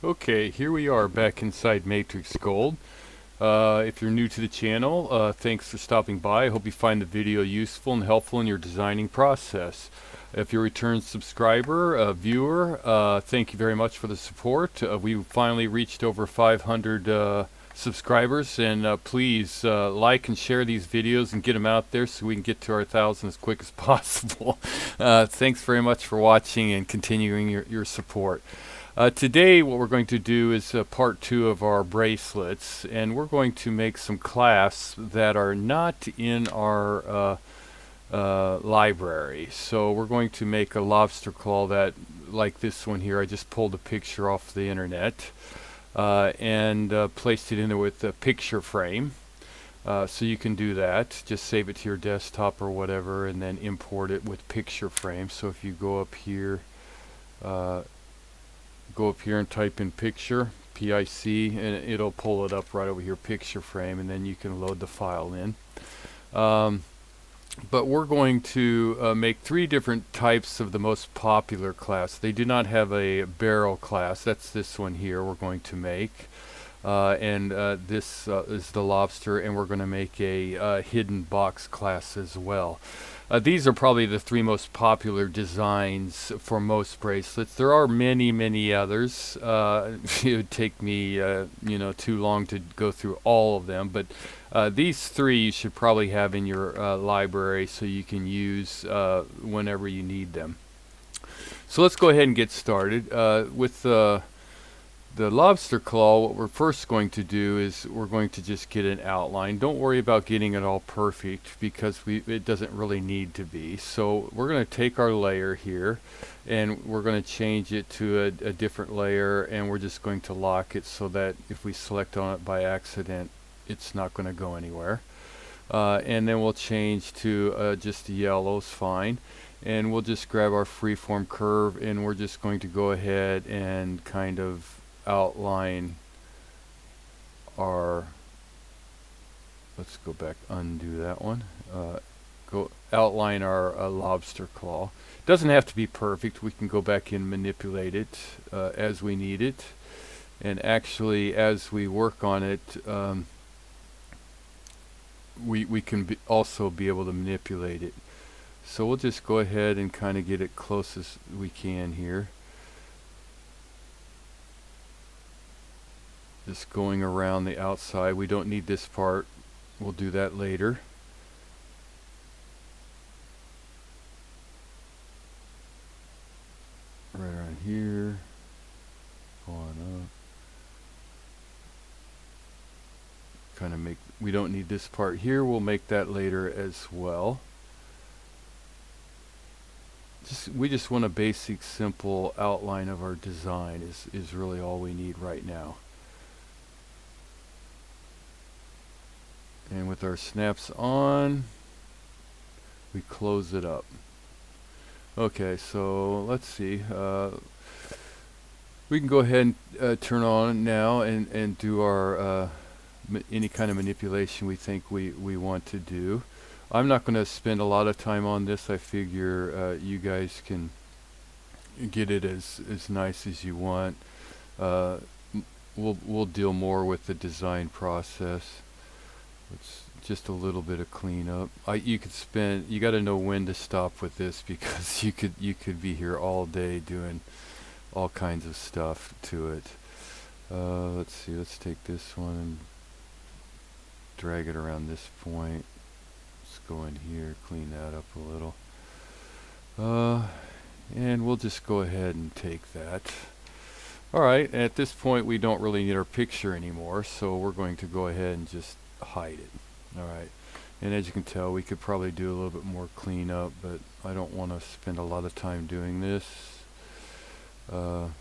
Okay, here we are back inside MatrixGold. If you're new to the channel, thanks for stopping by. I hope you find the video useful and helpful in your designing process. If you're a return subscriber, viewer, thank you very much for the support. We finally reached over 500 subscribers, and please like and share these videos and get them out there so we can get to our 1,000 as quick as possible. Thanks very much for watching and continuing your support. Today what we're going to do is part 2 of our bracelets, and we're going to make some clasps that are not in our library. So we're going to make a lobster claw that, like this one here, I just pulled a picture off the internet and placed it in there with a picture frame. So you can do that. Just save it to your desktop or whatever and then import it with picture frame. So if you go up here and type in picture, PIC, and it'll pull it up right over here, picture frame, and then you can load the file in. But we're going to make 3 different types of the most popular class. They do not have a barrel class. That's this one here we're going to make. This is the lobster, and we're going to make a hidden box class as well. These are probably the 3 most popular designs for most bracelets. There are many others. It would take me too long to go through all of them, but these 3 you should probably have in your library so you can use whenever you need them. So let's go ahead and get started. With the lobster claw, what we're first going to do is we're going to just get an outline. Don't worry about getting it all perfect because it doesn't really need to be. So we're going to take our layer here and we're going to change it to a different layer, and we're just going to lock it so that if we select on it by accident, it's not going to go anywhere. And then we'll change to just yellow's fine. And we'll just grab our freeform curve, and we're just going to go ahead and kind of outline our, let's go back, undo that one, go outline our lobster claw. It doesn't have to be perfect. We can go back and manipulate it as we need it, and actually as we work on it we can also be able to manipulate it. So we'll just go ahead and kind of get it close as we can here. Just going around the outside. We don't need this part. We'll do that later. Right around here. On up. Kind of make, we don't need this part here. We'll make that later as well. We just want a basic, simple outline of our design is really all we need right now. And with our snaps on, we close it up. Okay, so let's see. We can go ahead and turn on now and do our any kind of manipulation we think we want to do. I'm not going to spend a lot of time on this. I figure you guys can get it as nice as you want. We'll deal more with the design process. It's just a little bit of cleanup. You got to know when to stop with this because you could be here all day doing all kinds of stuff to it. Let's see. Let's take this one and drag it around this point. Let's go in here, clean that up a little. And we'll just go ahead and take that. Alright, at this point we don't really need our picture anymore, so we're going to go ahead and just hide it. Alright, and as you can tell, we could probably do a little bit more cleanup, but I don't want to spend a lot of time doing this. Don't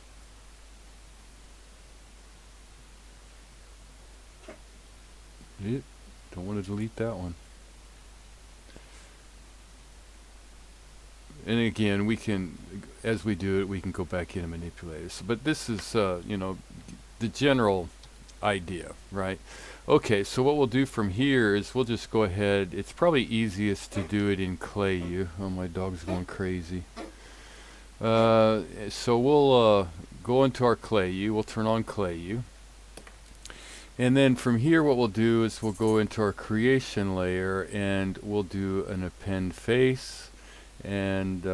want to delete that one. And again, we can, as we do it, we can go back in and manipulate it. But this is, the general idea, right? Okay, so what we'll do from here is we'll just go ahead. It's probably easiest to do it in clay. Oh, my dog's going crazy. So we'll go into our clay U. We'll turn on clay U. And then from here what we'll do is we'll go into our creation layer and we'll do an append face and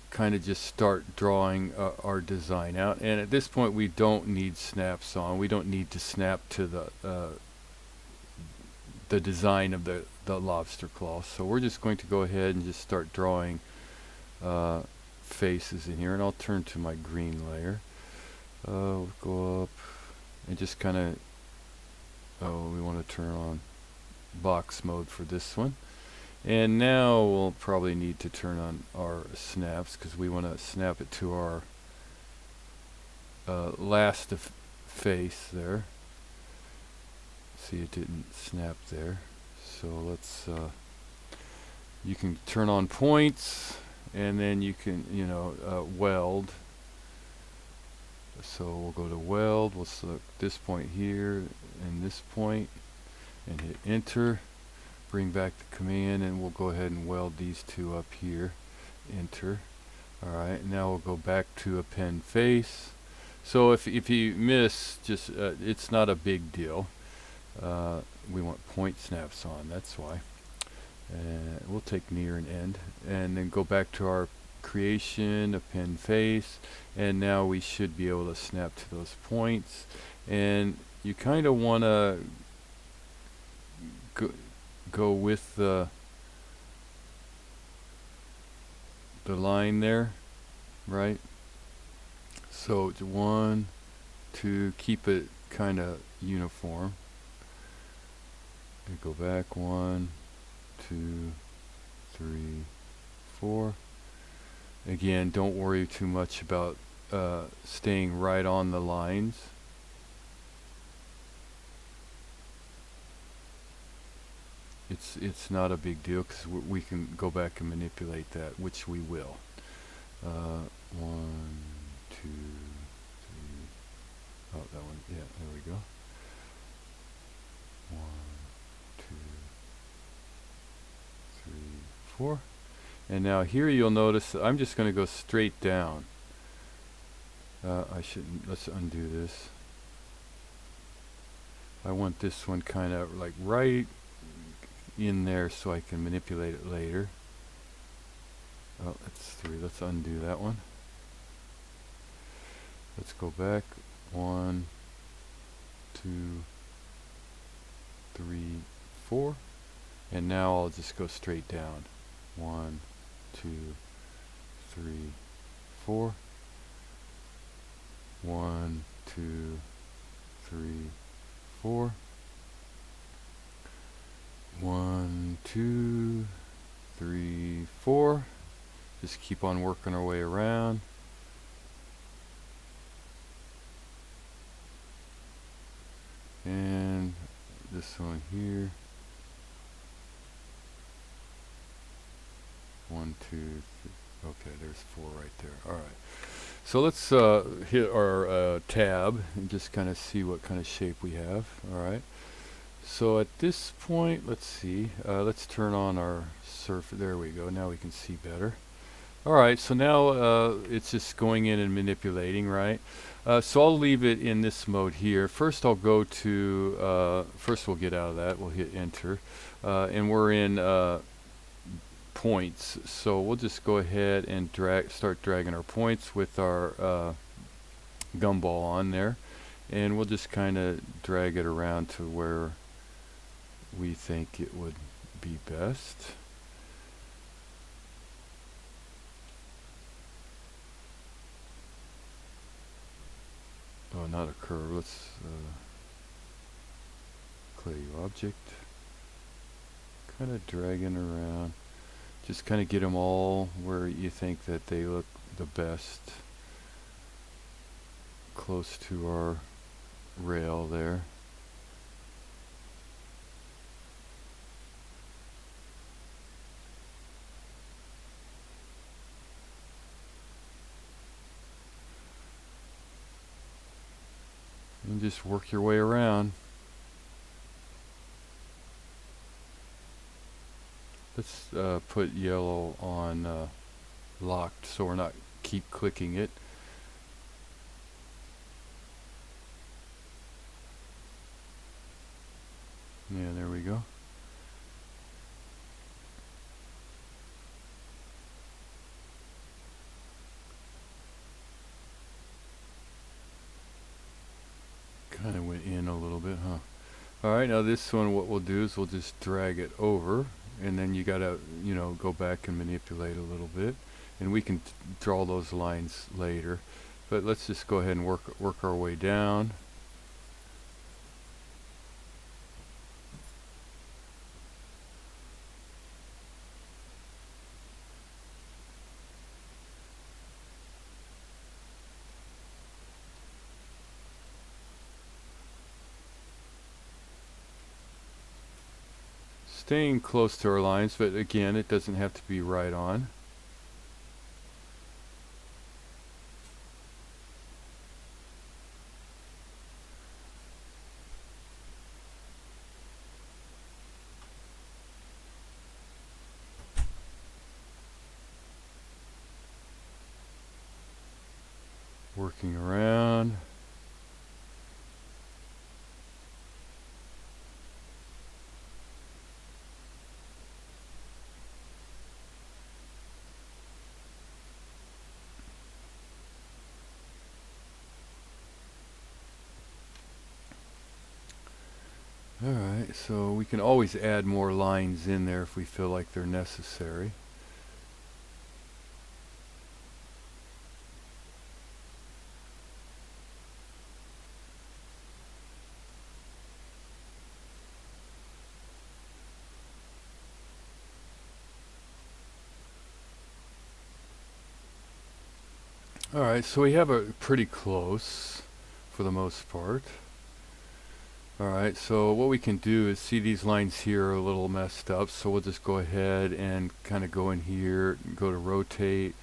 kind of just start drawing our design out. And at this point we don't need snaps on. We don't need to snap to the design of the lobster claw. So we're just going to go ahead and just start drawing faces in here. And I'll turn to my green layer. We'll go up and just kind of, we want to turn on box mode for this one. And now we'll probably need to turn on our snaps because we want to snap it to our last face there. See, it didn't snap there. So let's, you can turn on points and then you can, weld. So we'll go to weld, we'll select this point here and this point and hit enter, bring back the command, and we'll go ahead and weld these two up here, enter. Alright, now we'll go back to append face. So if you miss, just it's not a big deal. We want point snaps on, that's why. And we'll take near and end and then go back to our creation, append face, and now we should be able to snap to those points. And you kind of want to go with the line there, right? So it's 1, 2, keep it kind of uniform. And go back 1, 2, 3, 4. Again, don't worry too much about staying right on the lines. It's not a big deal because we can go back and manipulate that, which we will. 1, 2, 3. Oh, that one. Yeah, there we go. 1, 2, 3, 4. And now here you'll notice that I'm just going to go straight down. I shouldn't. Let's undo this. I want this one kind of like right in there so I can manipulate it later. Oh, that's 3. Let's undo that one. Let's go back. 1, 2, 3, 4. And now I'll just go straight down. 1, 2, 3, 4. 1, 2, 3, 4. 1, 2, 3, 4. Just keep on working our way around. And this one here. 1, 2, 3. Okay, there's 4 right there. All right. So let's hit our tab and just kind of see what kind of shape we have. All right. So at this point, let's see. Let's turn on our surface. There we go. Now we can see better. All right. So now it's just going in and manipulating, right? So I'll leave it in this mode here. First, I'll go to. First, we'll get out of that. We'll hit enter, and we're in points. So we'll just go ahead and start dragging our points with our gumball on there, and we'll just kind of drag it around to where we think it would be best. Oh, not a curve. Let's clay object. Kind of dragging around. Just kind of get them all where you think that they look the best. Close to our rail there. And just work your way around. Let's put yellow on locked so we're not keep clicking it. Yeah, there we go. Kind of went in a little bit, huh? Alright, now this one, what we'll do is we'll just drag it over, and then you gotta, go back and manipulate a little bit, and we can draw those lines later. But let's just go ahead and work our way down. Staying close to our lines, but again, it doesn't have to be right on. Working around. Alright, so we can always add more lines in there if we feel like they're necessary. Alright, so we have it pretty close for the most part. Alright, so what we can do is see these lines here are a little messed up, so we'll just go ahead and kind of go in here, go to rotate,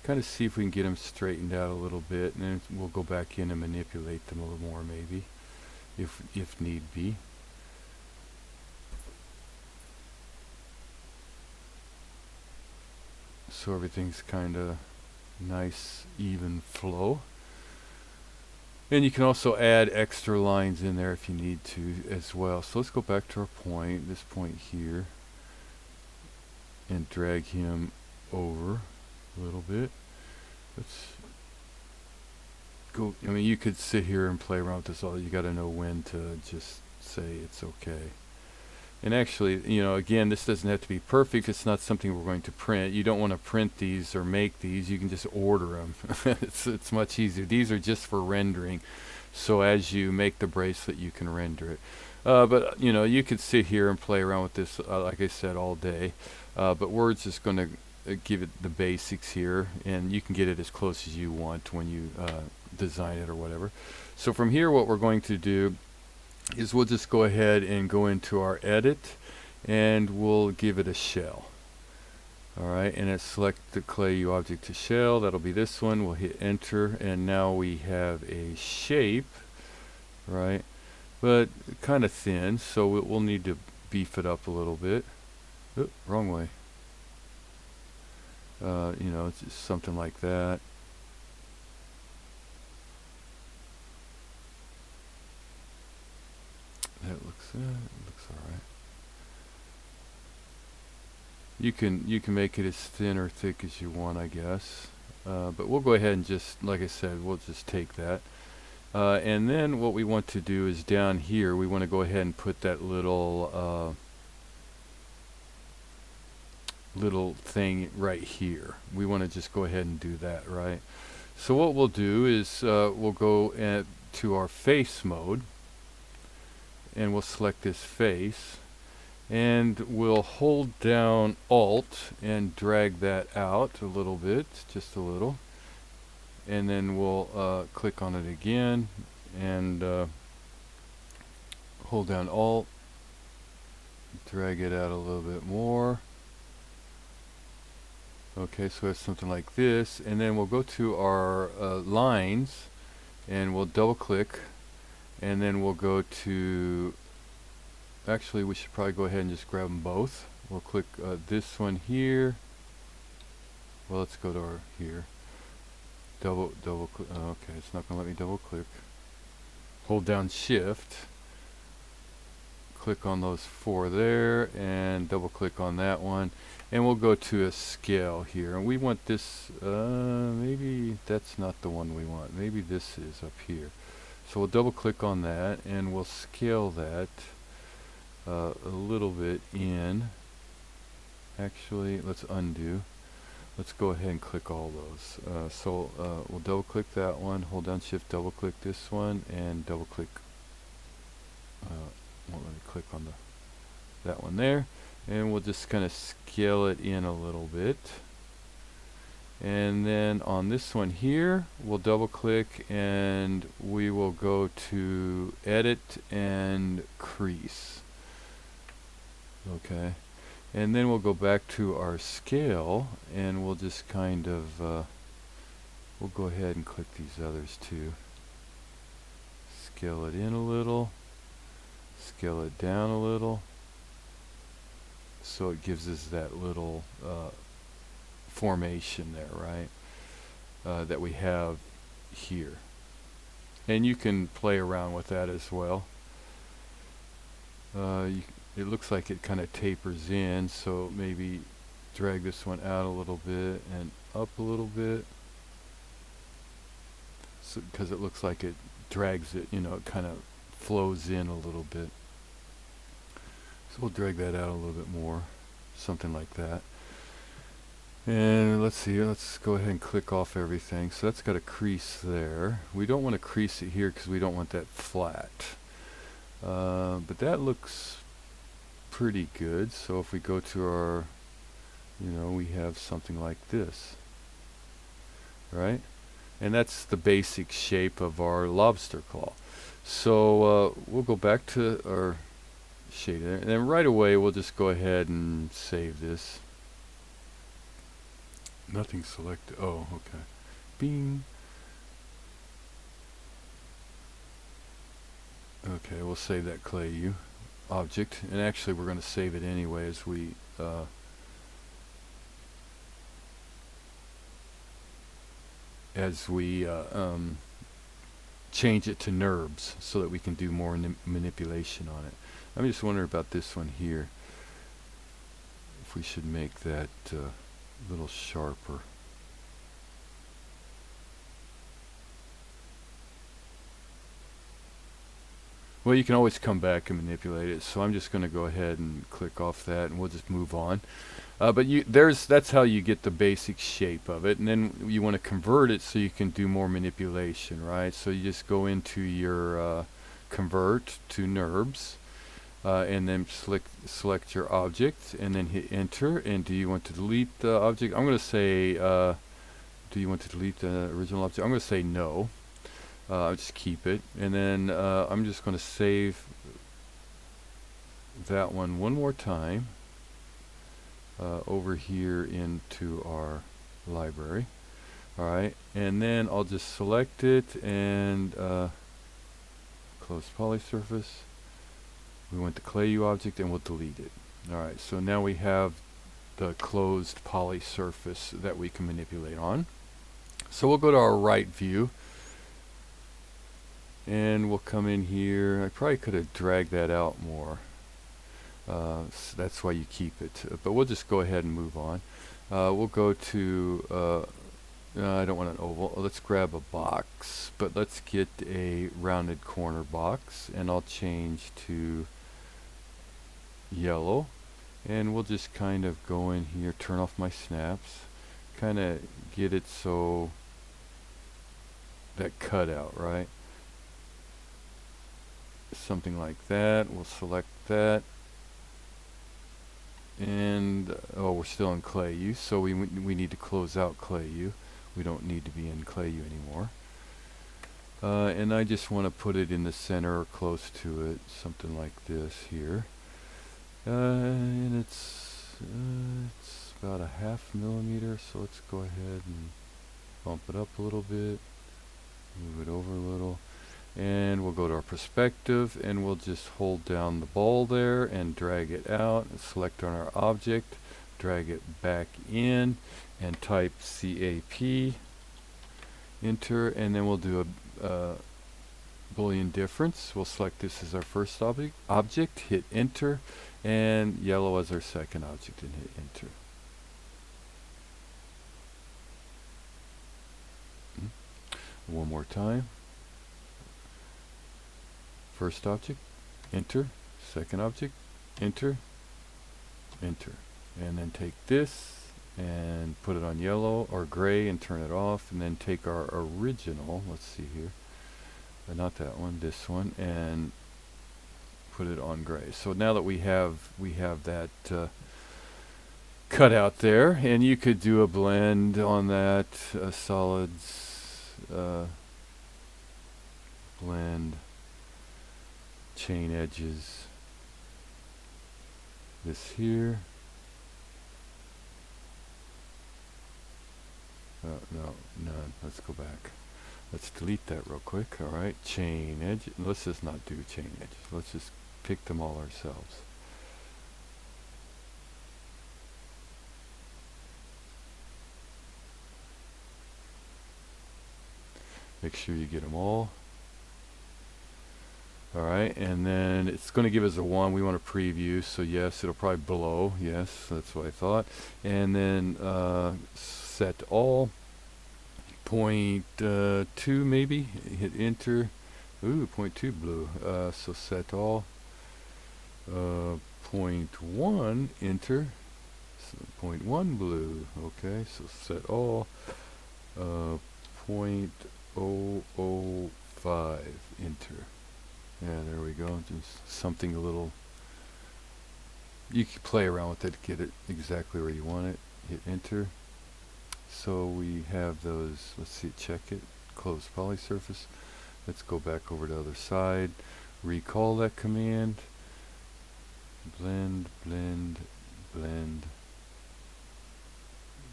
kind of see if we can get them straightened out a little bit, and then we'll go back in and manipulate them a little more maybe, if need be. So everything's kind of nice, even flow. And you can also add extra lines in there if you need to as well. So let's go back to our point, this point here, and drag him over a little bit. Let's go. I mean, you could sit here and play around with this all. You got to know when to just say it's okay. And actually, again, this doesn't have to be perfect. It's not something we're going to print. You don't want to print these or make these. You can just order them. It's much easier. These are just for rendering. So as you make the bracelet, you can render it. But, you could sit here and play around with this, like I said, all day. But we're just going to give it the basics here. And you can get it as close as you want when you design it or whatever. So from here, what we're going to do is we'll just go ahead and go into our edit, and we'll give it a shell. Alright, and then select the clay object to shell. That'll be this one. We'll hit enter, and now we have a shape, right? But kind of thin, so we'll need to beef it up a little bit. Oop, wrong way. It's just something like that. That looks all right. You can make it as thin or thick as you want, I guess. But we'll go ahead and just, like I said, we'll just take that. And then what we want to do is down here, we want to go ahead and put that little thing right here. We want to just go ahead and do that, right? So what we'll do is we'll go to our face mode, and we'll select this face, and we'll hold down Alt and drag that out a little bit, just a little, and then we'll click on it again and hold down Alt, drag it out a little bit more. Okay, so it's something like this, and then we'll go to our lines, and we'll double click, and then we'll go to, actually we should probably go ahead and just grab them both. We'll click this one here. Well, let's go to our here. Double click. Okay, it's not going to let me double click. Hold down Shift. click on those 4 there and double click on that one, and we'll go to a scale here, and we want this, maybe that's not the one we want, maybe this is up here. So we'll double click on that and we'll scale that a little bit in. Actually, let's undo. Let's go ahead and click all those. We'll double click that one, hold down shift, double click this one, and double click, won't let me click on that one there, and we'll just kind of scale it in a little bit. And then on this one here, we'll double click and we will go to edit and crease. Okay. And then we'll go back to our scale and we'll just kind of, we'll go ahead and click these others too. Scale it in a little, scale it down a little, so it gives us that little formation there, right, that we have here. And you can play around with that as well. It looks like it kind of tapers in, so maybe drag this one out a little bit and up a little bit, so because it looks like it drags it, you know, it kind of flows in a little bit. So we'll drag that out a little bit more, something like that. And let's see, let's go ahead and click off everything. So that's got a crease there. We don't want to crease it here because we don't want that flat. But that looks pretty good. So if we go to our, you know, we have something like this, right? And that's the basic shape of our lobster claw. So we'll go back to our shader, and then right away we'll just go ahead and save this. Nothing selected. Oh, okay. Bing. Okay, we'll save that clay object, and actually we're going to save it anyway as we change it to NURBS so that we can do more manipulation on it. I'm just wondering about this one here, if we should make that a little sharper. Well, you can always come back and manipulate it, so I'm just going to go ahead and click off that and we'll just move on. But that's how you get the basic shape of it, and then you want to convert it so you can do more manipulation, right? So you just go into your convert to NURBS, and then select your object and then hit enter. And do you want to delete the object? I'm going to say, do you want to delete the original object? I'm going to say no. I'll just keep it, and then I'm just going to save that one more time over here into our library. Alright, and then I'll just select it and close polysurface. We want the clay object and we'll delete it. Alright, so now we have the closed poly surface that we can manipulate on. So we'll go to our right view and we'll come in here. I probably could have dragged that out more. So that's why you keep it. But we'll just go ahead and move on. We'll go to, I don't want an oval. Let's grab a box, but let's get a rounded corner box, and I'll change to yellow. And we'll just kind of go in here, turn off my snaps, kind of get it so that cutout, right? Something like that. We'll select that. And oh, we're still in clay use, so we need to close out clay use. We don't need to be in clay use anymore. And I just want to put it in the center or close to it, something like this here. And it's about a 0.5 millimeter, so let's go ahead and bump it up a little bit, move it over a little. And we'll go to our perspective and we'll just hold down the ball there and drag it out, select on our object, drag it back in and type CAP, enter, and then we'll do Boolean difference. We'll select this as our first object, hit enter, and yellow as our second object, and hit enter. One more time. First object, enter. Second object, enter, enter. And then take this and put it on yellow or gray and turn it off, and then take our original, let's see here, not that one, this one, and put it on gray. So now that we have that cut out there, and you could do a blend on that, solids, blend, chain edges, this here. No, none. Let's go back. Let's delete that real quick. All right, chain edge. Let's just not do chain edges. Let's just pick them all ourselves. Make sure you get them all. All right, and then it's going to give us a 1. We want to preview, so yes, it'll probably blow. Yes, that's what I thought. And then set all. 0.2 maybe. Hit enter. Ooh, 0.2 blew. So set all. 0.1 enter. So 0.1 blue. Okay, so set all. 0.005 enter. Yeah, there we go. Just something a little. You can play around with it to get it exactly where you want it. Hit enter. So we have those. Let's see, check it. Close poly surface. Let's go back over to the other side. Recall that command. Blend, blend, blend.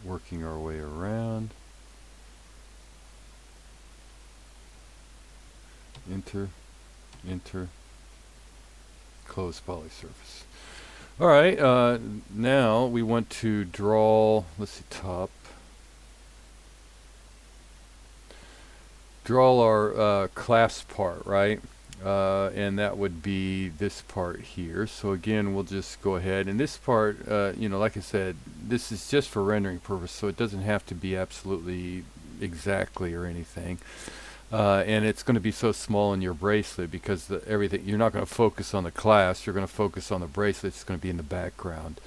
Working our way around. Enter, enter. Close poly surface. All right. Now we want to draw. Let's see, top. Draw our clasp part, right? And that would be this part here. So again, we'll just go ahead, and this part, you know, like I said, this is just for rendering purpose, so it doesn't have to be absolutely exactly or anything. And it's going to be so small in your bracelet because everything, you're not going to focus on the clasp, you're going to focus on the bracelet. It's going to be in the background.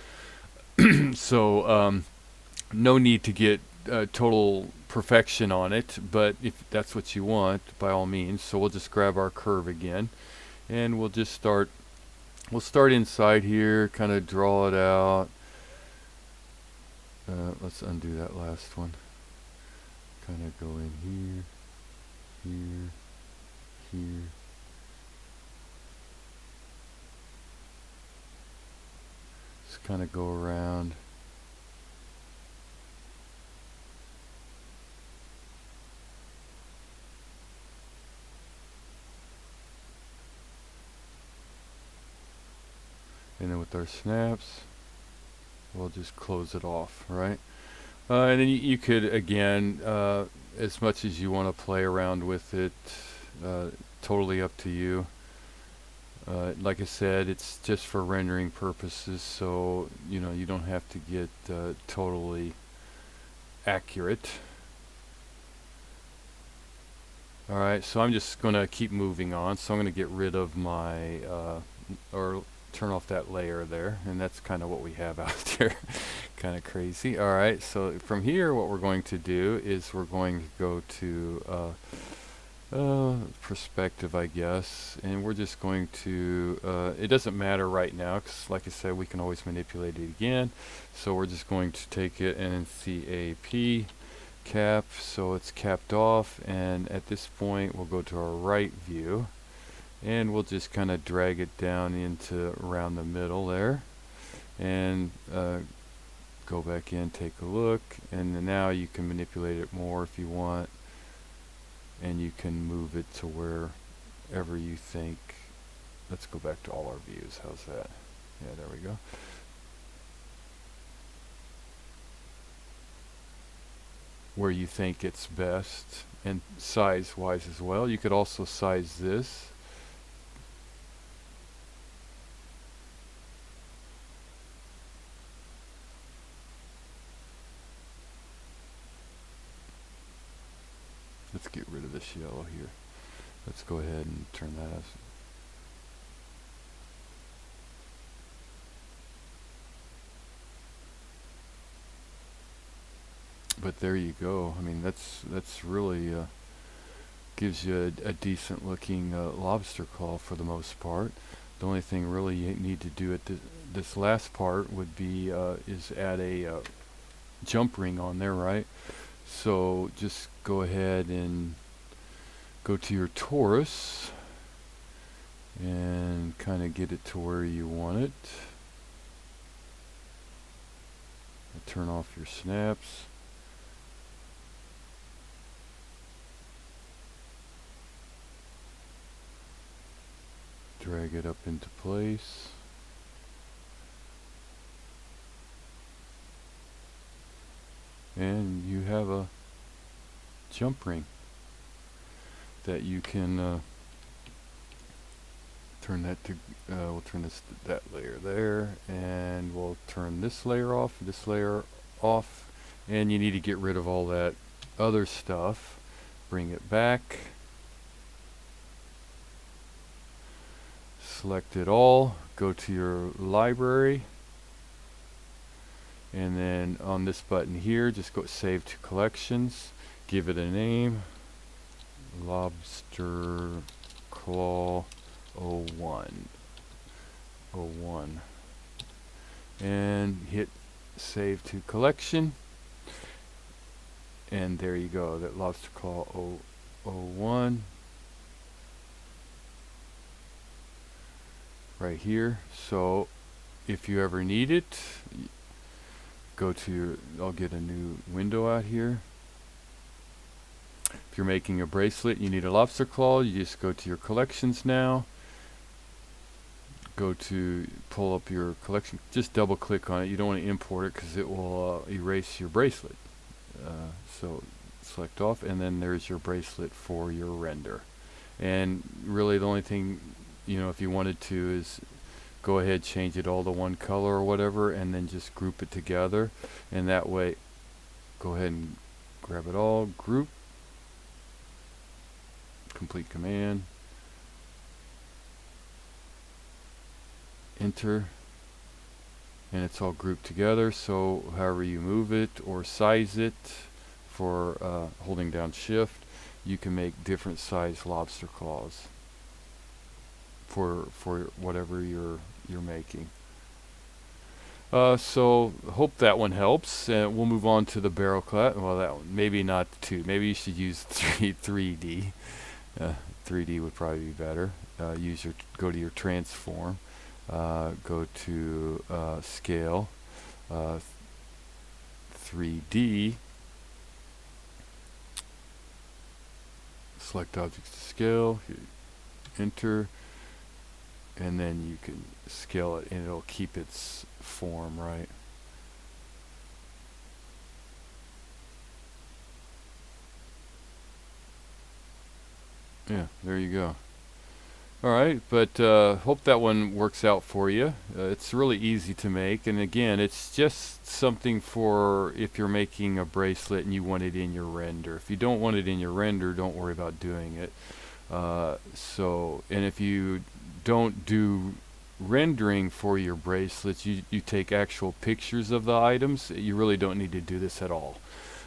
So no need to get total perfection on it, but if that's what you want, by all means. So we'll just grab our curve again, and we'll just start. We'll start inside here, kind of draw it out. Let's undo that last one. Kind of go in here, here, here. Just kind of go around. And then with our snaps, we'll just close it off, right? And then you could, again, as much as you want to play around with it, totally up to you. Like I said, it's just for rendering purposes, so you know you don't have to get totally accurate. All right, so I'm just going to keep moving on. So I'm going to get rid of my or turn off that layer there, and that's kind of what we have out there. Kind of crazy. All right, so from here what we're going to do is we're going to go to perspective, I guess, and we're just going to it doesn't matter right now because, like I said, we can always manipulate it again. So we're just going to take it and CAP cap, so it's capped off, and at this point we'll go to our right view, and we'll just kind of drag it down into around the middle there, and go back in, take a look, and then now you can manipulate it more if you want, and you can move it to wherever you think. Let's go back to all our views. How's that? Yeah, there we go. where you think it's best, and size wise as well. You could also size this. Let's get rid of this yellow here. Let's go ahead and turn that off. But there you go. I mean, that's really gives you a decent looking lobster claw for the most part. The only thing really you need to do at this last part would be is add a jump ring on there, right? So just go ahead and go to your torus and kind of get it to where you want it. Turn off your snaps. Drag it up into place. And you have a jump ring that you can turn that to, we'll turn that layer there, and we'll turn this layer off, and you need to get rid of all that other stuff. Bring it back. Select it all, go to your library, and then on this button here, just go save to collections, give it a name, Lobster Claw 01, and hit save to collection, and there you go, that Lobster Claw 01 right here. So if you ever need it, go to your, I'll get a new window out here. If you're making a bracelet, you need a lobster claw, you just go to your collections now, go to pull up your collection, just double click on it. You don't want to import it because it will erase your bracelet. So select off, and then there's your bracelet for your render. And really the only thing, you know, if you wanted to, is go ahead, change it all to one color or whatever, and then just group it together. And that way, go ahead and grab it all, group, complete command, enter, and it's all grouped together. So however you move it or size it for holding down shift, you can make different size lobster claws for whatever you're making. So hope that one helps. We'll move on to the barrel clasp. Well, that one maybe not two. Maybe you should use 3D. 3D would probably be better. Go to your transform. Go to scale. 3D. Select objects to scale. Enter. And then you can scale it and it'll keep its form, right? Yeah, there you go. Alright, but hope that one works out for you. It's really easy to make, and again, it's just something for if you're making a bracelet and you want it in your render. If you don't want it in your render, don't worry about doing it. And if you don't do rendering for your bracelets, you take actual pictures of the items, you really don't need to do this at all.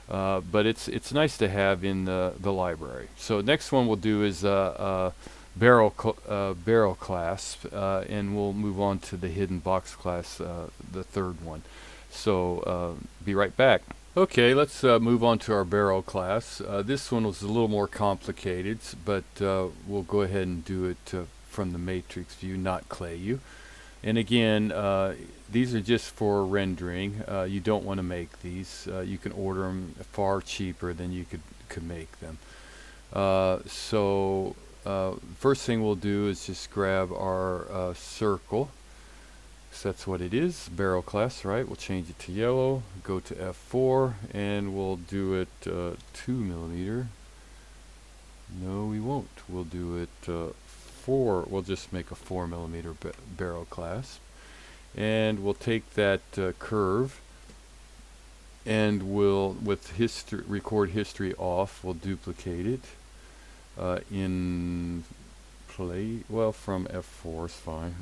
But it's nice to have in the library. So next one we'll do is Barrel Clasp, and we'll move on to the hidden box clasp, the third one. So be right back. Okay, let's move on to our barrel clasp. This one was a little more complicated, but we'll go ahead and do it from the matrix view, not Clayu. And again, these are just for rendering. You don't want to make these. You can order them far cheaper than you could make them. So. First thing we'll do is just grab our circle, So that's what it is, barrel clasp, right? We'll change it to yellow, go to F4, and we'll do it 2mm. No, we won't. We'll do it 4. We'll just make a 4mm barrel clasp. And we'll take that curve, and we'll, with record history off, we'll duplicate it in place. Well, from F4 is fine.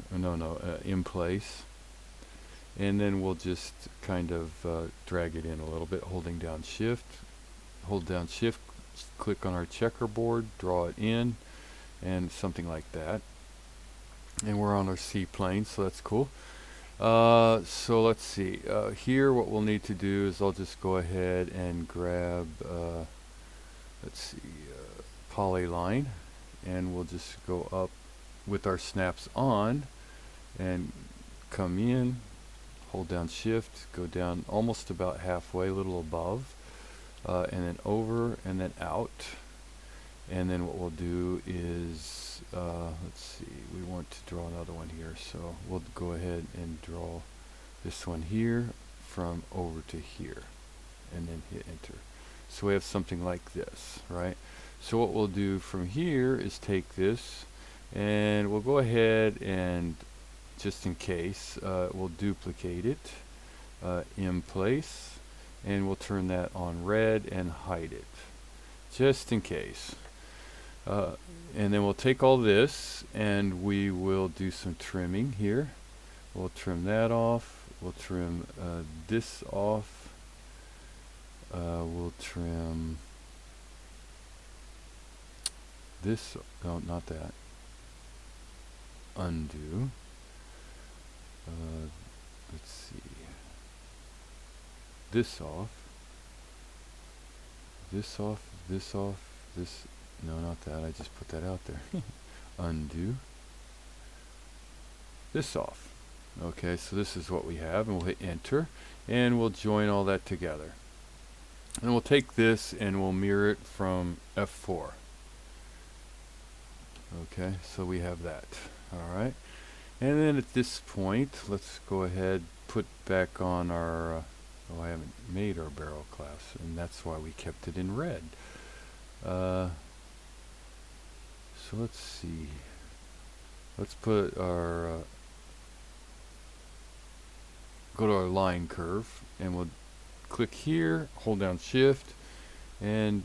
In place. And then we'll just kind of drag it in a little bit, holding down Shift. Hold down Shift, click on our checkerboard, draw it in, and something like that. And we're on our C plane, so that's cool. So let's see. Here, what we'll need to do is I'll just go ahead and grab, let's see, polyline, and we'll just go up with our snaps on and come in, hold down Shift, go down almost about halfway, a little above, and then over and then out. And then what we'll do is, let's see, we want to draw another one here, so we'll go ahead and draw this one here from over to here, and then hit enter. So we have something like this, right? So what we'll do from here is take this, and we'll go ahead and, just in case, we'll duplicate it in place, and we'll turn that on red and hide it, just in case. And then we'll take all this, and we will do some trimming here. We'll trim that off. We'll trim this off. We'll trim this. No, not that. Undo. Let's see. This off. This off. This off. This. No, not that. I just put that out there. Undo. This off. Okay, so this is what we have, and we'll hit enter, and we'll join all that together. And we'll take this and we'll mirror it from F4. Okay, so we have that. All right. And then at this point, let's go ahead, put back on our, oh, I haven't made our barrel clasp, and that's why we kept it in red. So let's see. Let's put our, go to our line curve, and we'll click here, hold down Shift, and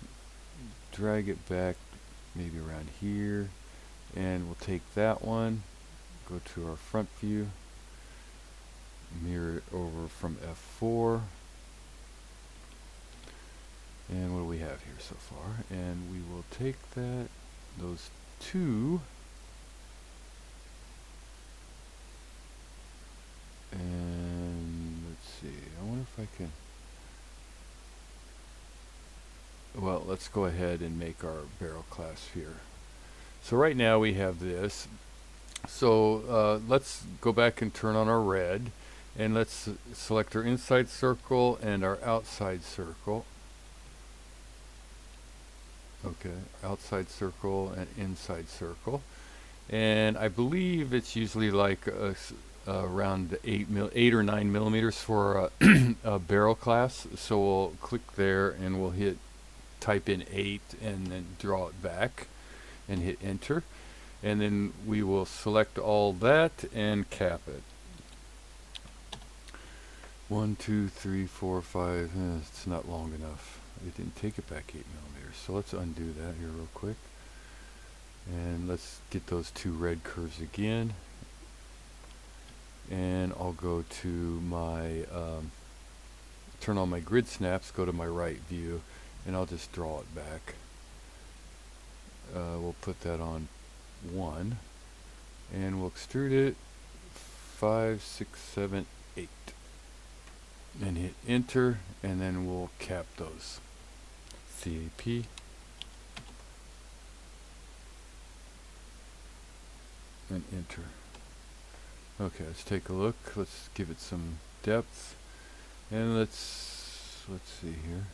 drag it back maybe around here. And we'll take that one, go to our front view, mirror it over from F4. And what do we have here so far? And we will take that, those two, and let's see, I wonder if I can, well, let's go ahead and make our barrel clasp here. So right now we have this. So let's go back and turn on our red, and let's select our inside circle and our outside circle. Okay, outside circle and inside circle. And I believe it's usually like around 8 or 9 millimeters for a barrel clasp. So we'll click there and we'll hit type in 8 and then draw it back and hit enter. And then we will select all that and cap it. 1, 2, 3, 4, 5. It's not long enough. It didn't take it back 8 millimeters. So let's undo that here real quick. And let's get those two red curves again. And I'll go to my, turn on my grid snaps, go to my right view, and I'll just draw it back. We'll put that on 1, and we'll extrude it 5, 6, 7, 8. And hit enter, and then we'll cap those. CAP. And enter. Okay, let's take a look. Let's give it some depth. And let's see here.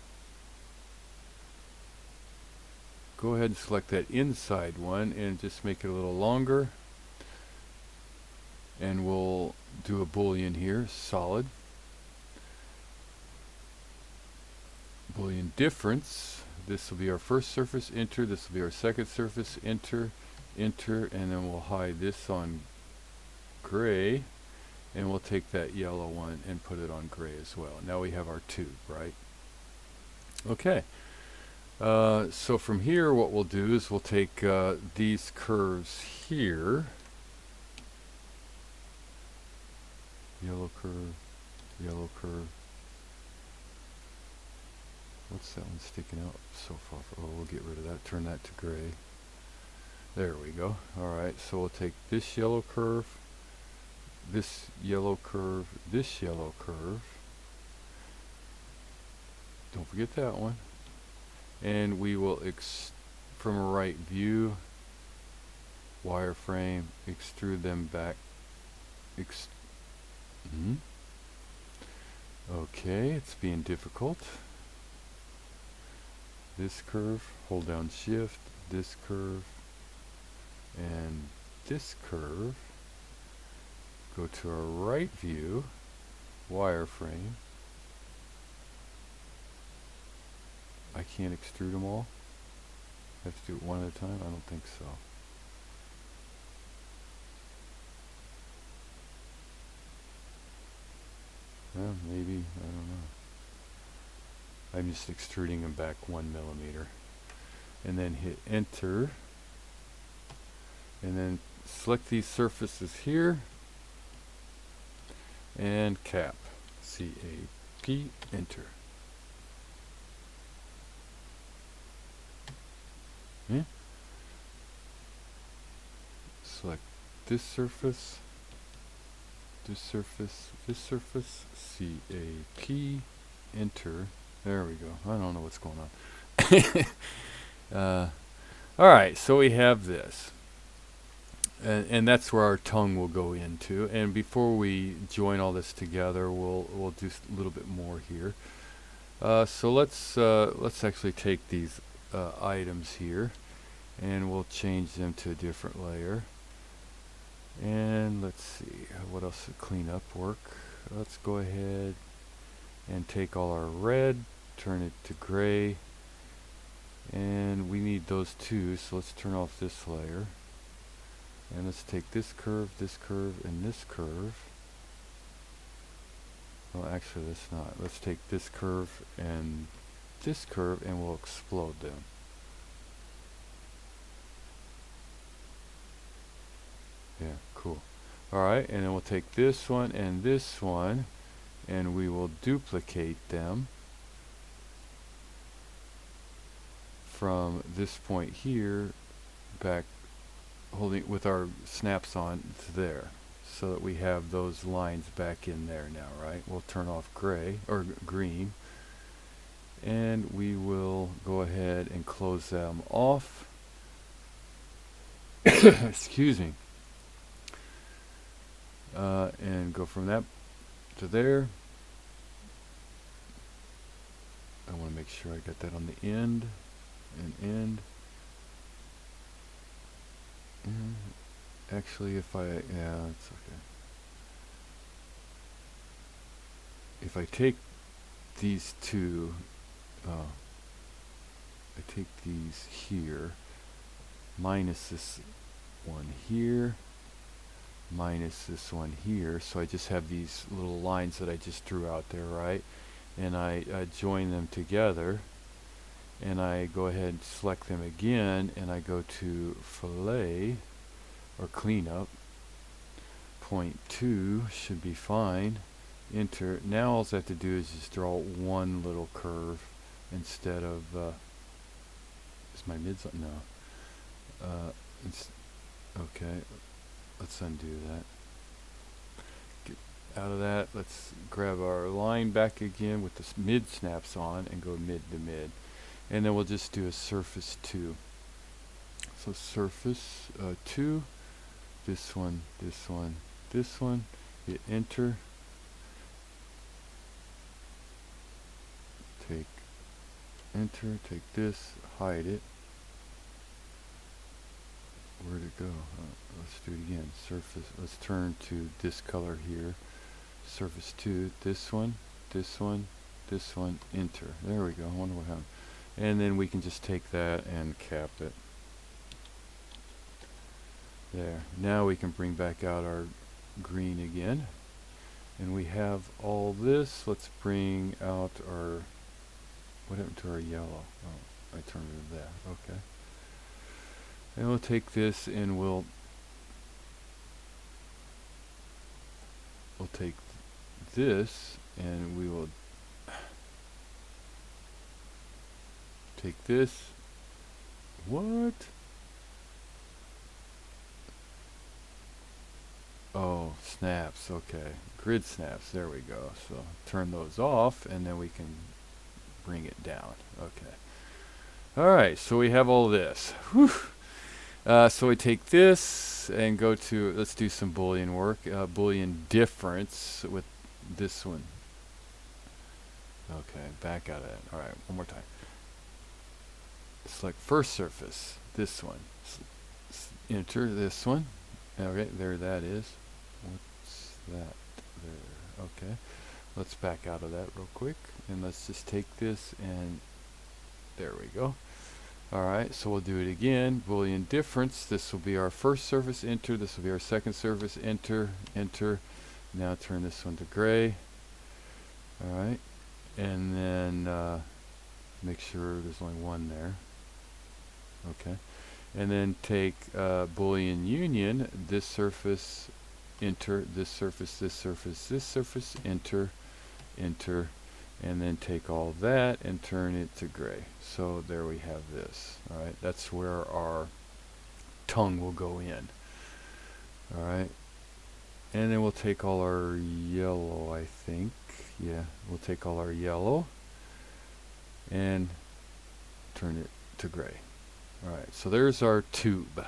Go ahead and select that inside one and just make it a little longer. And we'll do a boolean here, solid. Boolean difference. This will be our first surface, enter. This will be our second surface, enter, enter, and then we'll hide this on gray, and we'll take that yellow one and put it on gray as well. Now we have our tube, right? Okay. So from here, what we'll do is we'll take these curves here, yellow curve, yellow curve. What's that one sticking out so far? Oh, we'll get rid of that, turn that to gray. There we go. Alright, so we'll take this yellow curve, this yellow curve, this yellow curve. Don't forget that one. And we will, from a right view, wireframe, extrude them back. Okay, it's being difficult. This curve, hold down shift, this curve, and this curve. Go to our right view, wireframe. I can't extrude them all. I have to do it one at a time? I don't think so. Well, maybe, I don't know. I'm just extruding them back 1 millimeter. And then hit enter. And then select these surfaces here. And cap. C-A-P, enter. Yeah. Select this surface, this surface, C-A-P, enter. There we go. I don't know what's going on. Alright, so we have this. And that's where our tongue will go into. And before we join all this together, we'll do a little bit more here. So let's actually take these items here, and we'll change them to a different layer. And let's see, what else to clean up work? Let's go ahead and take all our red, turn it to gray, and we need those two, so let's turn off this layer. And let's take this curve, and this curve. Well, actually, let's not. Let's take this curve, and we'll explode them. Yeah, cool. Alright, and then we'll take this one, and we will duplicate them from this point here back, holding with our snaps on to there, so that we have those lines back in there now, right? We'll turn off gray or green, and we will go ahead and close them off. Excuse me. And go from that to there. I want to make sure I got that on the end and end. Actually, yeah, it's okay. If I take these two, I take these here, minus this one here, minus this one here, so I just have these little lines that I just drew out there, right? And I join them together, and I go ahead and select them again, and I go to fillet or cleanup. Point 2 should be fine. Enter. Now all I have to do is just draw one little curve instead of is my mids on? No. Okay, let's undo that. Get out of that. Let's grab our line back again with the mid snaps on and go mid to mid. And then we'll just do a surface 2. So surface 2, this one, this one, this one, hit enter. Take enter, take this, hide it. where'd it go? Let's do it again. Surface, let's turn to this color here. Surface 2, this one, this one, this one, enter. There we go. I wonder what happened. And then we can just take that and cap it. There. Now we can bring back out our green again. And we have all this. Let's bring out our, what happened to our yellow? Oh, I turned it to that. Okay. And we'll take this and we'll take this and we will take this. What? Oh, snaps. Okay. Grid snaps. There we go. So turn those off and then we can bring it down. Okay. All right. So we have all this. Whew. So we take this and go to, let's do some Boolean work. Boolean difference with this one. Okay, back out of it. All right, one more time. Select first surface, this one. Enter this one. Okay, there that is. What's that? There. Okay. Let's back out of that real quick. And let's just take this and there we go. Alright, so we'll do it again. Boolean difference. This will be our first surface, enter. This will be our second surface, enter, enter. Now turn this one to gray. Alright, and then make sure there's only one there. Okay, and then take Boolean union, this surface, enter, this surface, this surface, this surface, enter, enter. And then take all that and turn it to gray. So there we have this. All right, that's where our tongue will go in. All right, and then we'll take all our yellow, I think. Yeah, we'll take all our yellow and turn it to gray. All right, so there's our tube.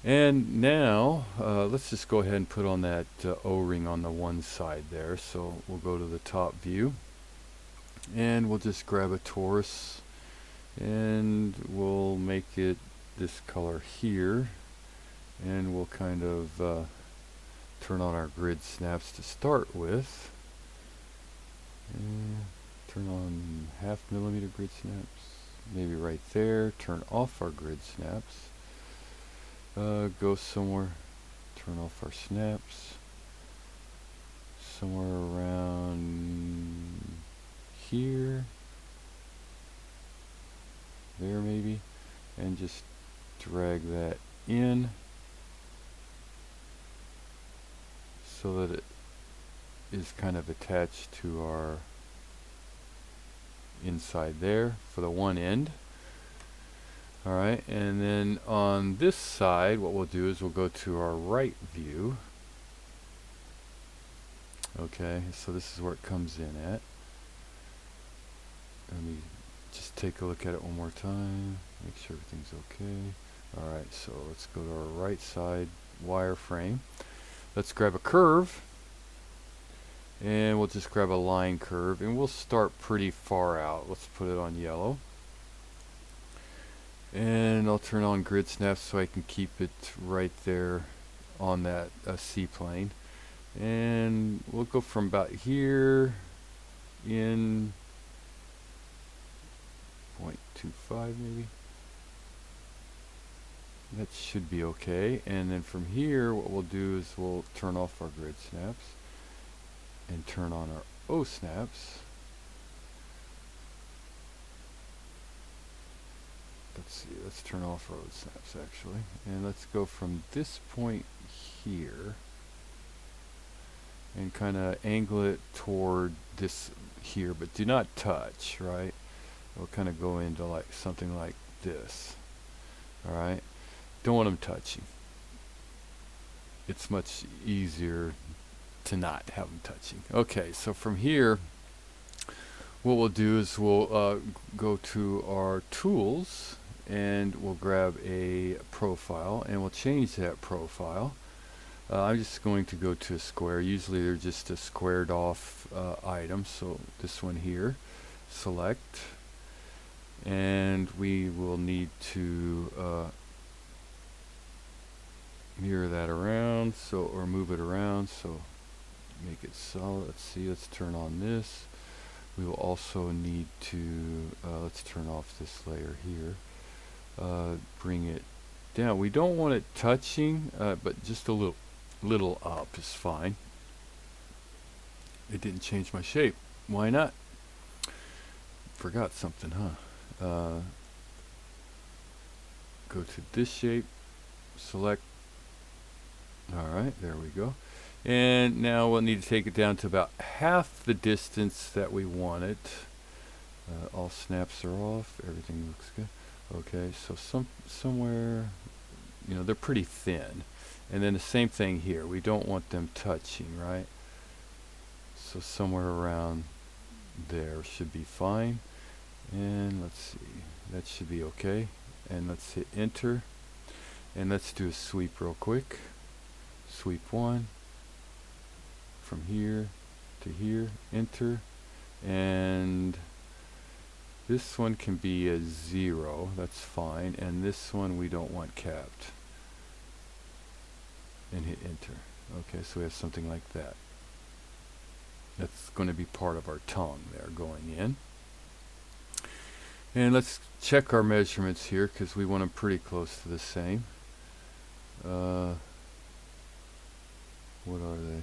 And now, let's just go ahead and put on that O-ring on the one side there. So we'll go to the top view. And we'll just grab a torus. And we'll make it this color here. And we'll kind of turn on our grid snaps to start with. And turn on 0.5 millimeter grid snaps. Maybe right there. Turn off our grid snaps. Go somewhere, turn off our snaps, somewhere around here, there maybe, and just drag that in so that it is kind of attached to our inside there for the one end. Alright, and then on this side, what we'll do is we'll go to our right view. Okay, so this is where it comes in at. Let me just take a look at it one more time, make sure everything's okay. Alright, so let's go to our right side wireframe. Let's grab a curve, and we'll just grab a line curve, and we'll start pretty far out. Let's put it on yellow. And I'll turn on grid snaps so I can keep it right there on that C-plane. And we'll go from about here in 0.25 maybe. That should be okay. And then from here, what we'll do is we'll turn off our grid snaps and turn on our O snaps. Let's see, let's turn off our O snaps actually. And let's go from this point here and kind of angle it toward this here, but do not touch, right? We'll kind of go into like something like this. All right, don't want them touching. It's much easier to not have them touching. Okay, so from here, what we'll do is we'll go to our tools and we'll grab a profile and we'll change that profile. I'm just going to go to a square. Usually they're just a squared off item, so this one here, select, and we will need to mirror that around, so, or move it around, so make it solid. Let's see, let's turn on this. We will also need to, let's turn off this layer here. Bring it down. We don't want it touching, but just a little up is fine. It didn't change my shape. Why not? Forgot something, huh? Go to this shape, select. Alright, there we go. And now we'll need to take it down to about half the distance that we want it. All snaps are off. Everything looks good. Okay, so somewhere, you know, they're pretty thin. And then the same thing here. We don't want them touching, right? So somewhere around there should be fine. And let's see, that should be okay. And let's hit enter. And let's do a sweep real quick. Sweep 1. From here to here, enter. And this one can be a 0, that's fine. And this one we don't want capped. And hit enter. Okay, so we have something like that. That's going to be part of our tongue there going in. And let's check our measurements here because we want them pretty close to the same. What are they?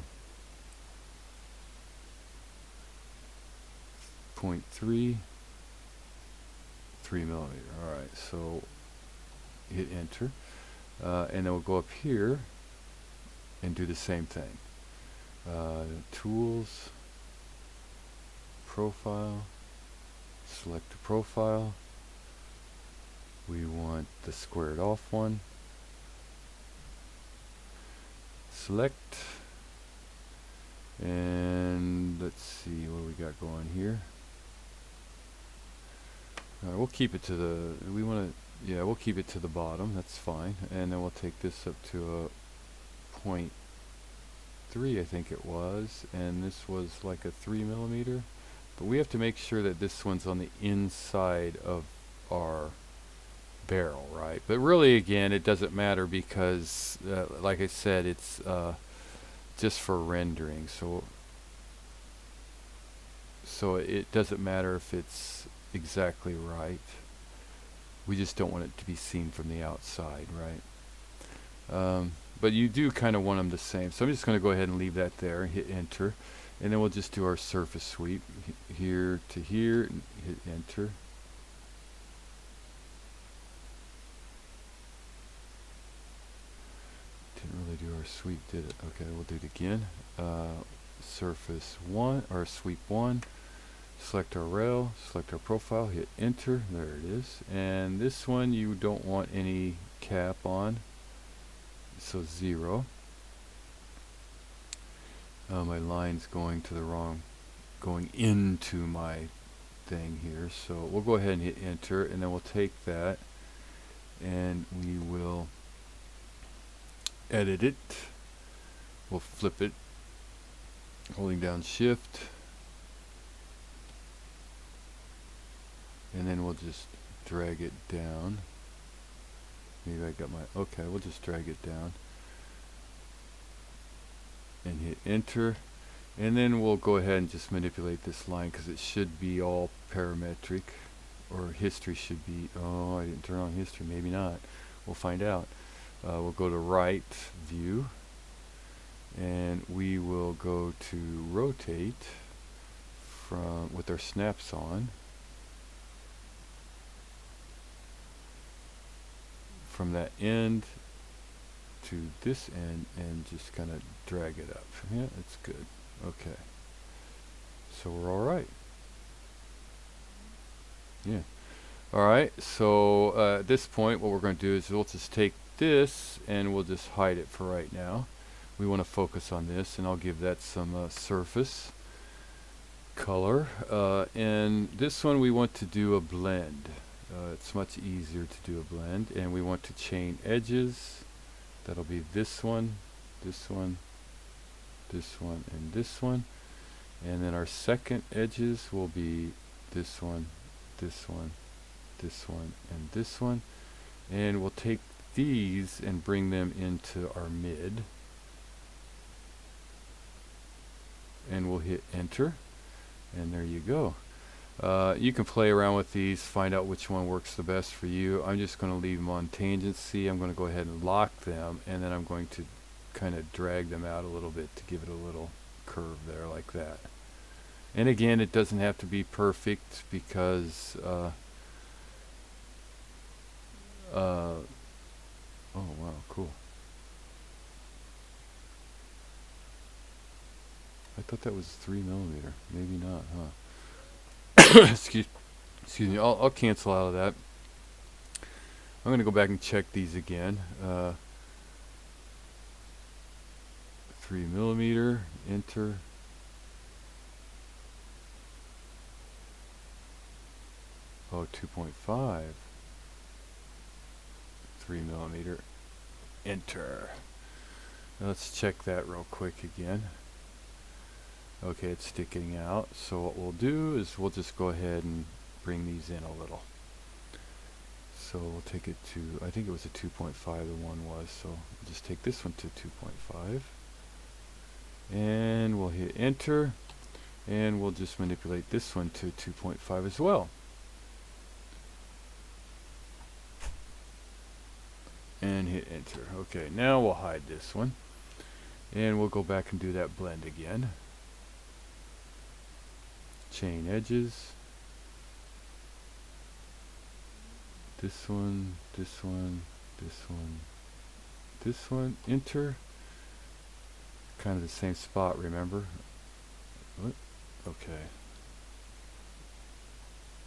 0.3, 3 millimeter. Alright, so hit enter. And then we'll go up here and do the same thing. Tools, profile, select a profile. We want the squared off one. Select. And let's see what we got going here. We'll keep it to the, we want to, yeah, we'll keep it to the bottom, that's fine. And then we'll take this up to a 0.3, I think it was, and this was like a 3 millimeter. But we have to make sure that this one's on the inside of our barrel, right? But really, again, it doesn't matter because, like I said, it's just for rendering. So it doesn't matter if it's exactly right. We just don't want it to be seen from the outside, right? But you do kind of want them the same. So I'm just going to go ahead and leave that there and hit enter. And then we'll just do our surface sweep here to here and hit enter. Didn't really do our sweep, did it? Okay, we'll do it again. Surface 1 or sweep 1. Select our rail, select our profile, hit enter, there it is. And this one you don't want any cap on, so 0. My line's going to the wrong, going into my thing here, so we'll go ahead and hit enter, and then we'll take that and we will edit it. We'll flip it, holding down shift. And then we'll just drag it down. Maybe I got my, okay, we'll just drag it down. And hit enter. And then we'll go ahead and just manipulate this line because it should be all parametric. Or history should be, oh, I didn't turn on history, maybe not. We'll find out. We'll go to right view. And we will go to rotate from with our snaps on. From that end to this end and just kind of drag it up. Yeah, that's good. Okay. So we're all right. Yeah. All right. So at this point, what we're going to do is we'll just take this and we'll just hide it for right now. We want to focus on this, and I'll give that some surface color. And this one we want to do a blend. It's much easier to do a blend, and we want to chain edges. That'll be this one, this one, this one, and this one. And then our second edges will be this one, this one, this one, and this one. And we'll take these and bring them into our mid, and we'll hit enter, and there you go. You can play around with these, find out which one works the best for you. I'm just going to leave them on tangency. I'm going to go ahead and lock them, and then I'm going to kind of drag them out a little bit to give it a little curve there like that. And again, it doesn't have to be perfect because oh wow, cool. I thought that was 3mm. Maybe not, huh? excuse me. I'll cancel out of that. I'm going to go back and check these again. 3mm, enter. Oh, 2.5. 3mm, enter. Now let's check that real quick again. Okay, it's sticking out. So what we'll do is we'll just go ahead and bring these in a little. So we'll take it to, I think it was a 2.5 the one was, so we'll just take this one to 2.5. And we'll hit enter, and we'll just manipulate this one to 2.5 as well. And hit enter. Okay, now we'll hide this one, and we'll go back and do that blend again. Chain edges. This one, this one, this one, this one, enter. Kind of the same spot, remember? What? Okay.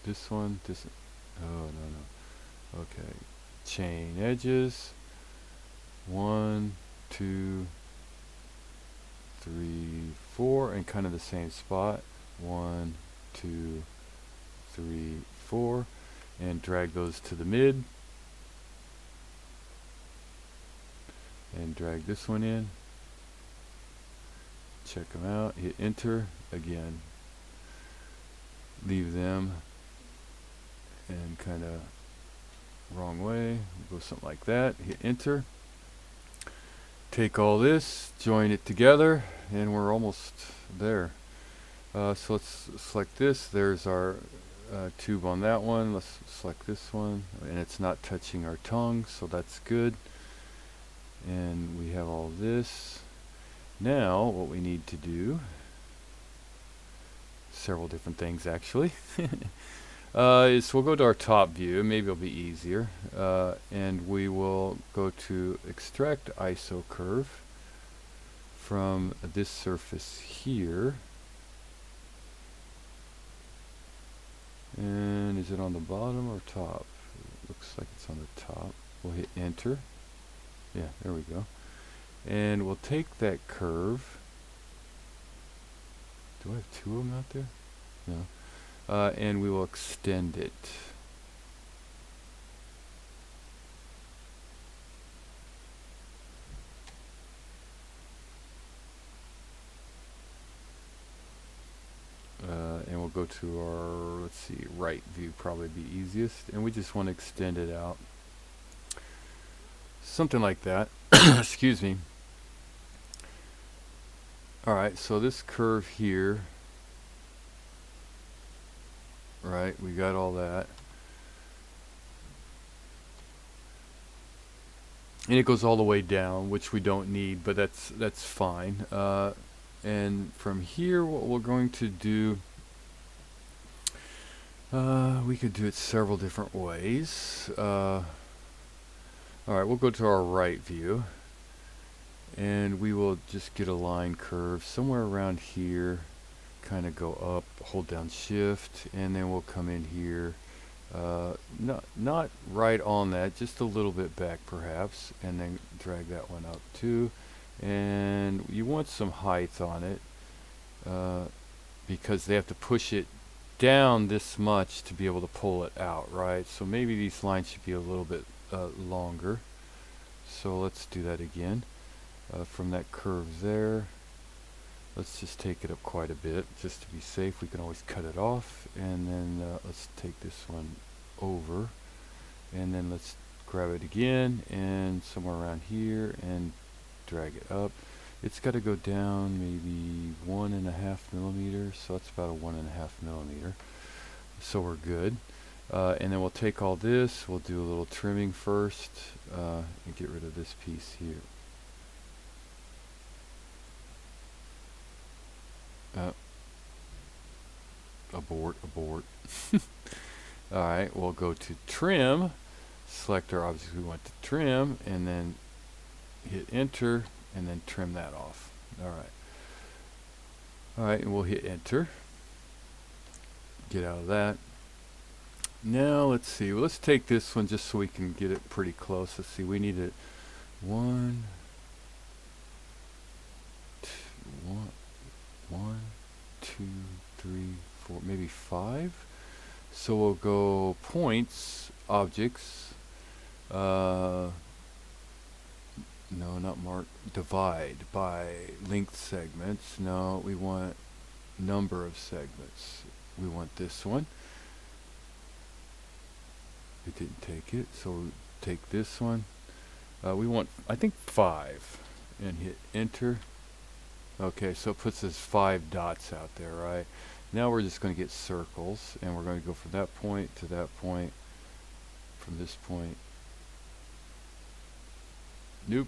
This one, this, oh no. Okay. Chain edges. 1, 2, 3, 4, and kind of the same spot. 1, 2, 3, 4, and drag those to the mid, and drag this one in. Check them out. Hit enter again. Leave them, and kind of wrong way. We'll go something like that. Hit enter. Take all this, join it together, and we're almost there. So let's select this. There's our tube on that one. Let's select this one, and it's not touching our tongue, so that's good. And we have all this. Now what we need to do, several different things actually, is we'll go to our top view. Maybe it'll be easier, and we will go to extract ISO curve from this surface here. And is it on the bottom or top? It looks like it's on the top. We'll hit enter. Yeah, there we go. And we'll take that curve. Do I have two of them out there? No. And we will extend it. And we'll go to our, let's see, right view, probably be easiest. And we just want to extend it out. Something like that. Excuse me. Alright, so this curve here, right, we got all that. And it goes all the way down, which we don't need, but that's fine. And from here, what we're going to do, we could do it several different ways. Alright, we'll go to our right view, and we will just get a line curve somewhere around here, kind of go up, hold down shift, and then we'll come in here, not right on that, just a little bit back perhaps, and then drag that one up too. And you want some height on it, because they have to push it down this much to be able to pull it out, right? So maybe these lines should be a little bit longer. So let's do that again. From that curve there, let's just take it up quite a bit just to be safe. We can always cut it off, and then let's take this one over, and then let's grab it again and somewhere around here and drag it up. It's got to go down maybe 1.5 millimeters, so that's about a 1.5 millimeter. So we're good. And then we'll take all this, we'll do a little trimming first, and get rid of this piece here. Abort. Alright, we'll go to trim, select our objects we want to trim, and then hit enter, and then trim that off. Alright, and we'll hit enter. Get out of that. Now let's see, let's take this one just so we can get it pretty close. Let's see, we need it 1, 2, 3, 4, maybe 5. So we'll go points, objects, no, not mark, divide by length segments. No, we want number of segments. We want this one. It didn't take it, so we'll take this one. We want, I think, 5, and hit enter. Okay, so it puts us 5 dots out there, right? Now we're just going to get circles, and we're going to go from that point to that point, from this point. Nope.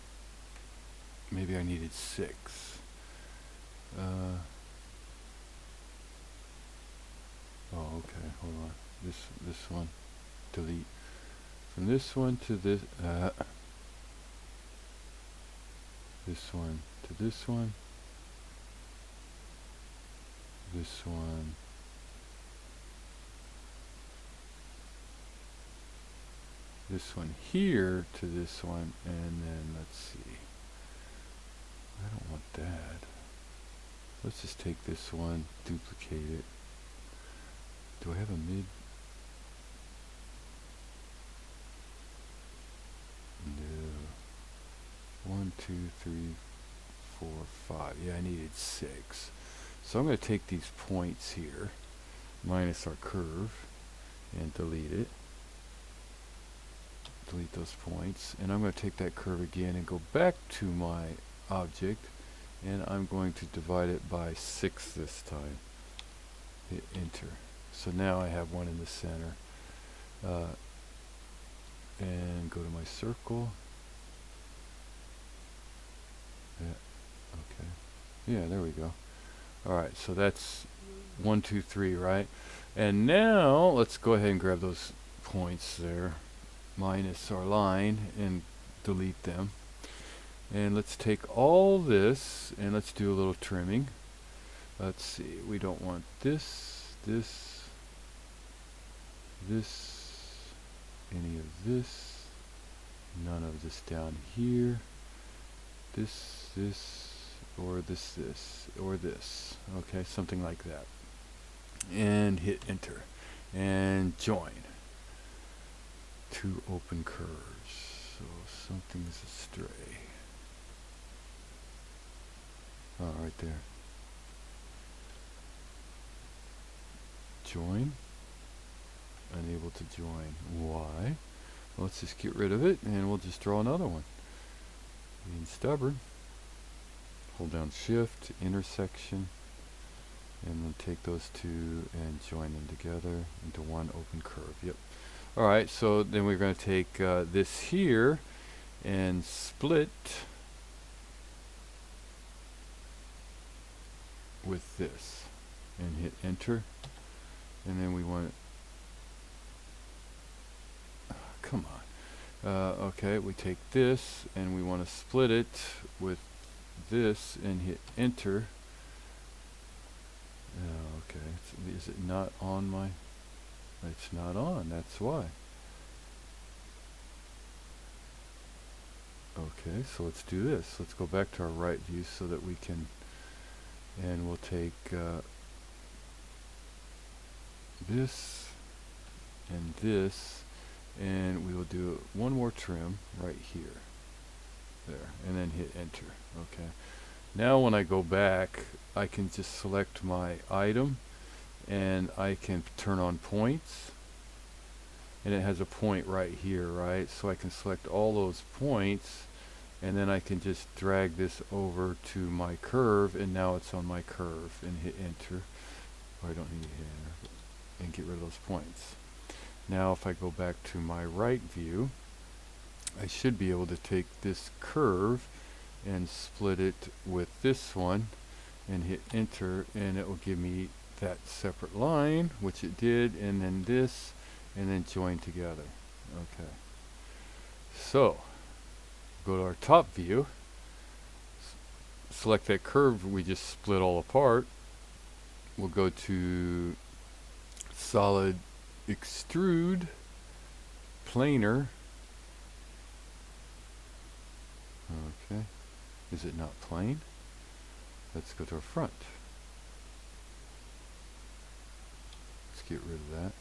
Maybe I needed 6. Oh, okay, hold on. This one. Delete. From this one to this, this one to this one, this one, this one here to this one, and then let's see. I don't want that. Let's just take this one, duplicate it. Do I have a mid? No. 1, 2, 3, 4, 5. Yeah, I needed 6. So I'm going to take these points here, minus our curve, and delete it. Delete those points. And I'm going to take that curve again and go back to my object, and I'm going to divide it by 6 this time. Hit enter. So now I have one in the center. And go to my circle. Yeah, okay. Yeah, there we go. Alright, so that's 1, 2, 3, right? And now let's go ahead and grab those points there, minus our line, and delete them. And let's take all this and let's do a little trimming. Let's see, we don't want this, any of this, none of this down here, this, or this, or this. Okay, something like that. And hit enter. And join. 2 open curves. So something's astray. Oh, right there. Join. Unable to join. Why? Well, let's just get rid of it and we'll just draw another one. Being stubborn. Hold down shift, intersection, and then take those 2 and join them together into one open curve. Yep. Alright, so then we're going to take this here and split with this and hit enter. And then we want come on. Okay, we take this and we want to split it with this and hit enter. Okay, is it not on my? It's not on, that's why. Okay, so let's do this. Let's go back to our right view so that we can, and we'll take this and this, and we will do one more trim right here, there, and then hit enter. Okay, now when I go back I can just select my item and I can turn on points, and it has a point right here, right? So I can select all those points, and then I can just drag this over to my curve, and now it's on my curve, and hit enter. Oh, I don't need to hit enter, and get rid of those points. Now if I go back to my right view, I should be able to take this curve and split it with this one and hit enter, and it will give me that separate line, which it did, and then this, and then join together. Okay. So go to our top view, select that curve we just split all apart. We'll go to solid extrude planar. Okay. Is it not plane? Let's go to our front. Let's get rid of that.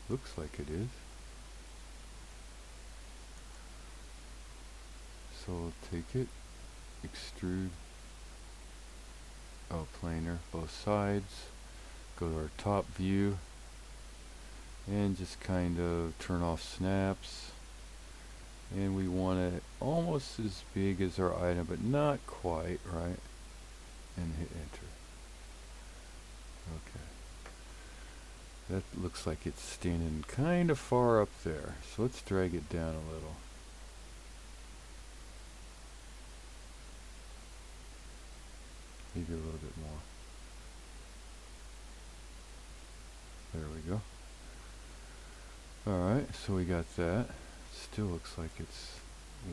Looks like it is. So we'll take it, extrude, planar, both sides, go to our top view, and just kind of turn off snaps. And we want it almost as big as our item, but not quite, right? And hit enter. Okay. That looks like it's standing kind of far up there. So let's drag it down a little. Maybe a little bit more. There we go. Alright, so we got that. Still looks like it's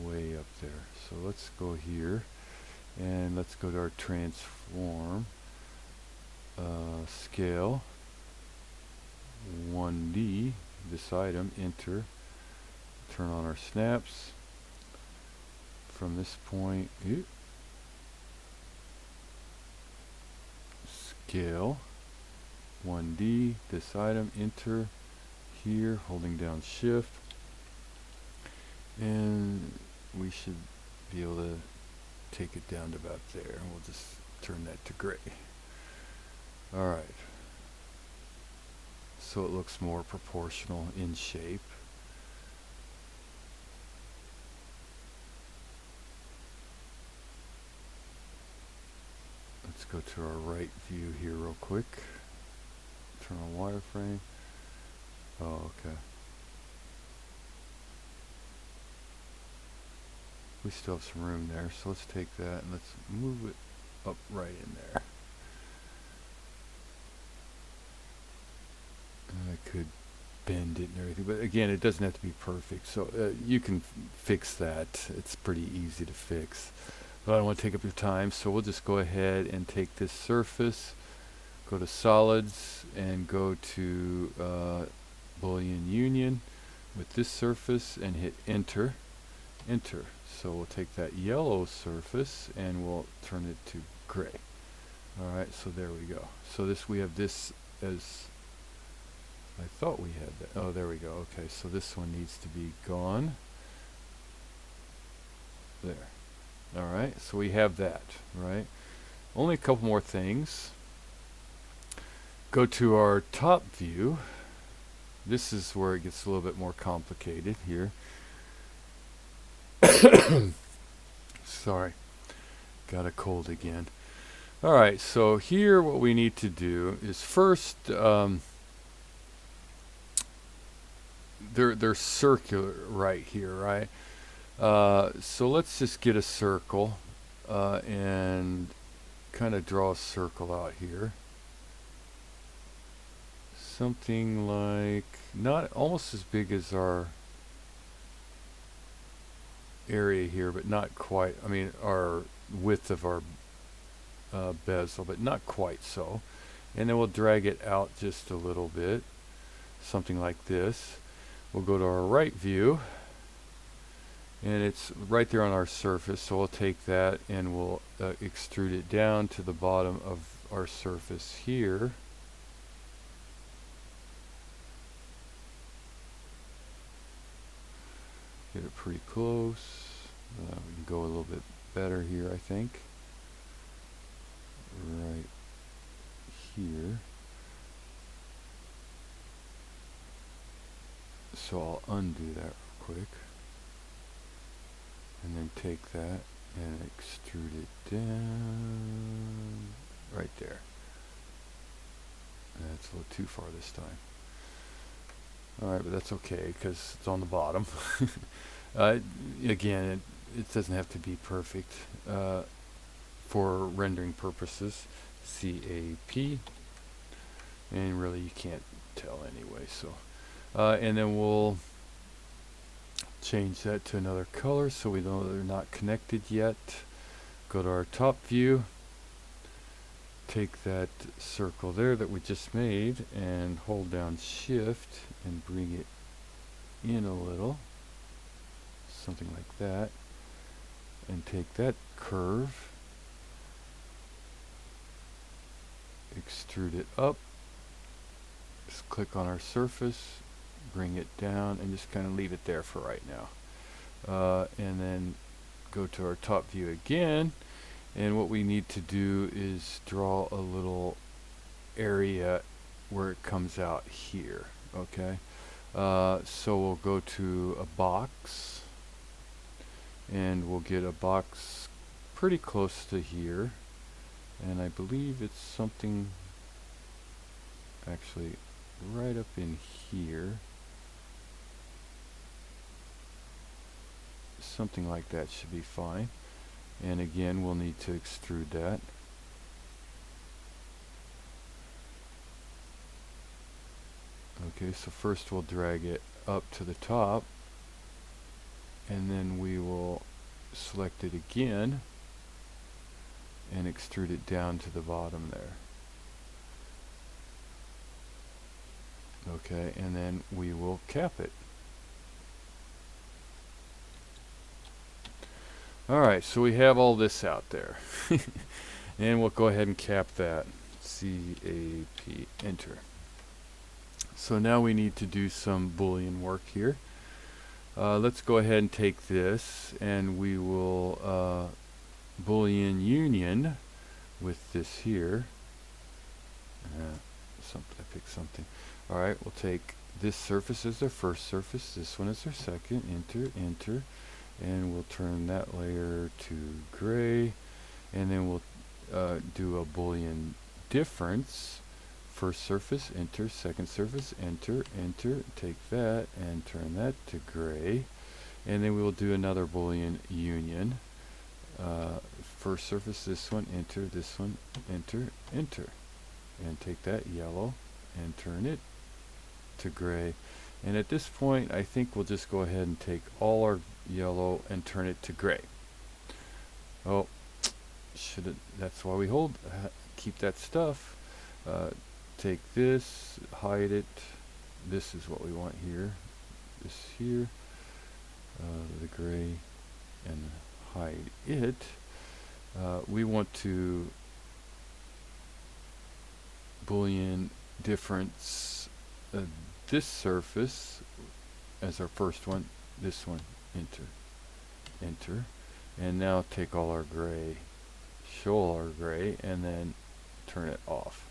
way up there. So let's go here and let's go to our transform, scale 1D, this item, enter, turn on our snaps from this point, scale 1D, this item, enter here, holding down shift, and we should be able to take it down to about there. We'll just turn that to gray. Alright. So it looks more proportional in shape. Let's go to our right view here real quick. Turn on wireframe. Oh, okay. We still have some room there, so let's take that and let's move it up right in there. And I could bend it and everything, but again, it doesn't have to be perfect, so you can fix that. It's pretty easy to fix, but I don't want to take up your time, so we'll just go ahead and take this surface, go to solids, and go to Boolean union with this surface and hit enter. Enter. So we'll take that yellow surface and we'll turn it to gray. Alright, so there we go. So this, we have this as, I thought we had that. Oh, there we go. Okay, so this one needs to be gone. There. Alright, so we have that, right? Only a couple more things. Go to our top view. This is where it gets a little bit more complicated here. Sorry, got a cold again. Alright, so here what we need to do is first, they're circular right here, right? So let's just get a circle and kind of draw a circle out here. Something like, not almost as big as our area here, but not quite. I mean, our width of our bezel, but not quite so. And then we'll drag it out just a little bit, something like this. We'll go to our right view, and it's right there on our surface, so we'll take that and we'll extrude it down to the bottom of our surface here. Get it pretty close. We can go a little bit better here, I think. Right here. So I'll undo that real quick. And then take that and extrude it down right there. That's a little too far this time. Alright, but that's okay because it's on the bottom. Again, it doesn't have to be perfect for rendering purposes. CAP, and really you can't tell anyway. So, and then we'll change that to another color so we know they're not connected yet. Go to our top view, take that circle there that we just made and hold down shift and bring it in a little, something like that, and take that curve, extrude it up, just click on our surface, bring it down, and just kind of leave it there for right now. And then go to our top view again, and what we need to do is draw a little area where it comes out here. Okay, so we'll go to a box, and we'll get a box pretty close to here, and I believe it's something actually right up in here. Something like that should be fine. And again, we'll need to extrude that. Okay, so first we'll drag it up to the top, and then we will select it again and extrude it down to the bottom there. Okay, and then we will cap it. Alright, so we have all this out there. And we'll go ahead and cap that. CAP, enter. So now we need to do some Boolean work here. Let's go ahead and take this, and we will Boolean union with this here. I picked something. Alright, we'll take this surface as our first surface, this one as our second, enter, enter, and we'll turn that layer to gray, and then we'll do a Boolean difference. First surface, enter, second surface, enter, enter, take that and turn that to gray, and then we will do another Boolean union. First surface, this one, enter, this one, enter, enter, and take that yellow and turn it to gray. And at this point, I think we'll just go ahead and take all our yellow and turn it to gray. Oh, that's why we keep that stuff. Take this, hide it. This is what we want here. This here, the gray, and hide it. We want to Boolean difference this surface as our first one, this one, enter, enter, and now take all our gray, show all our gray, and then turn it off.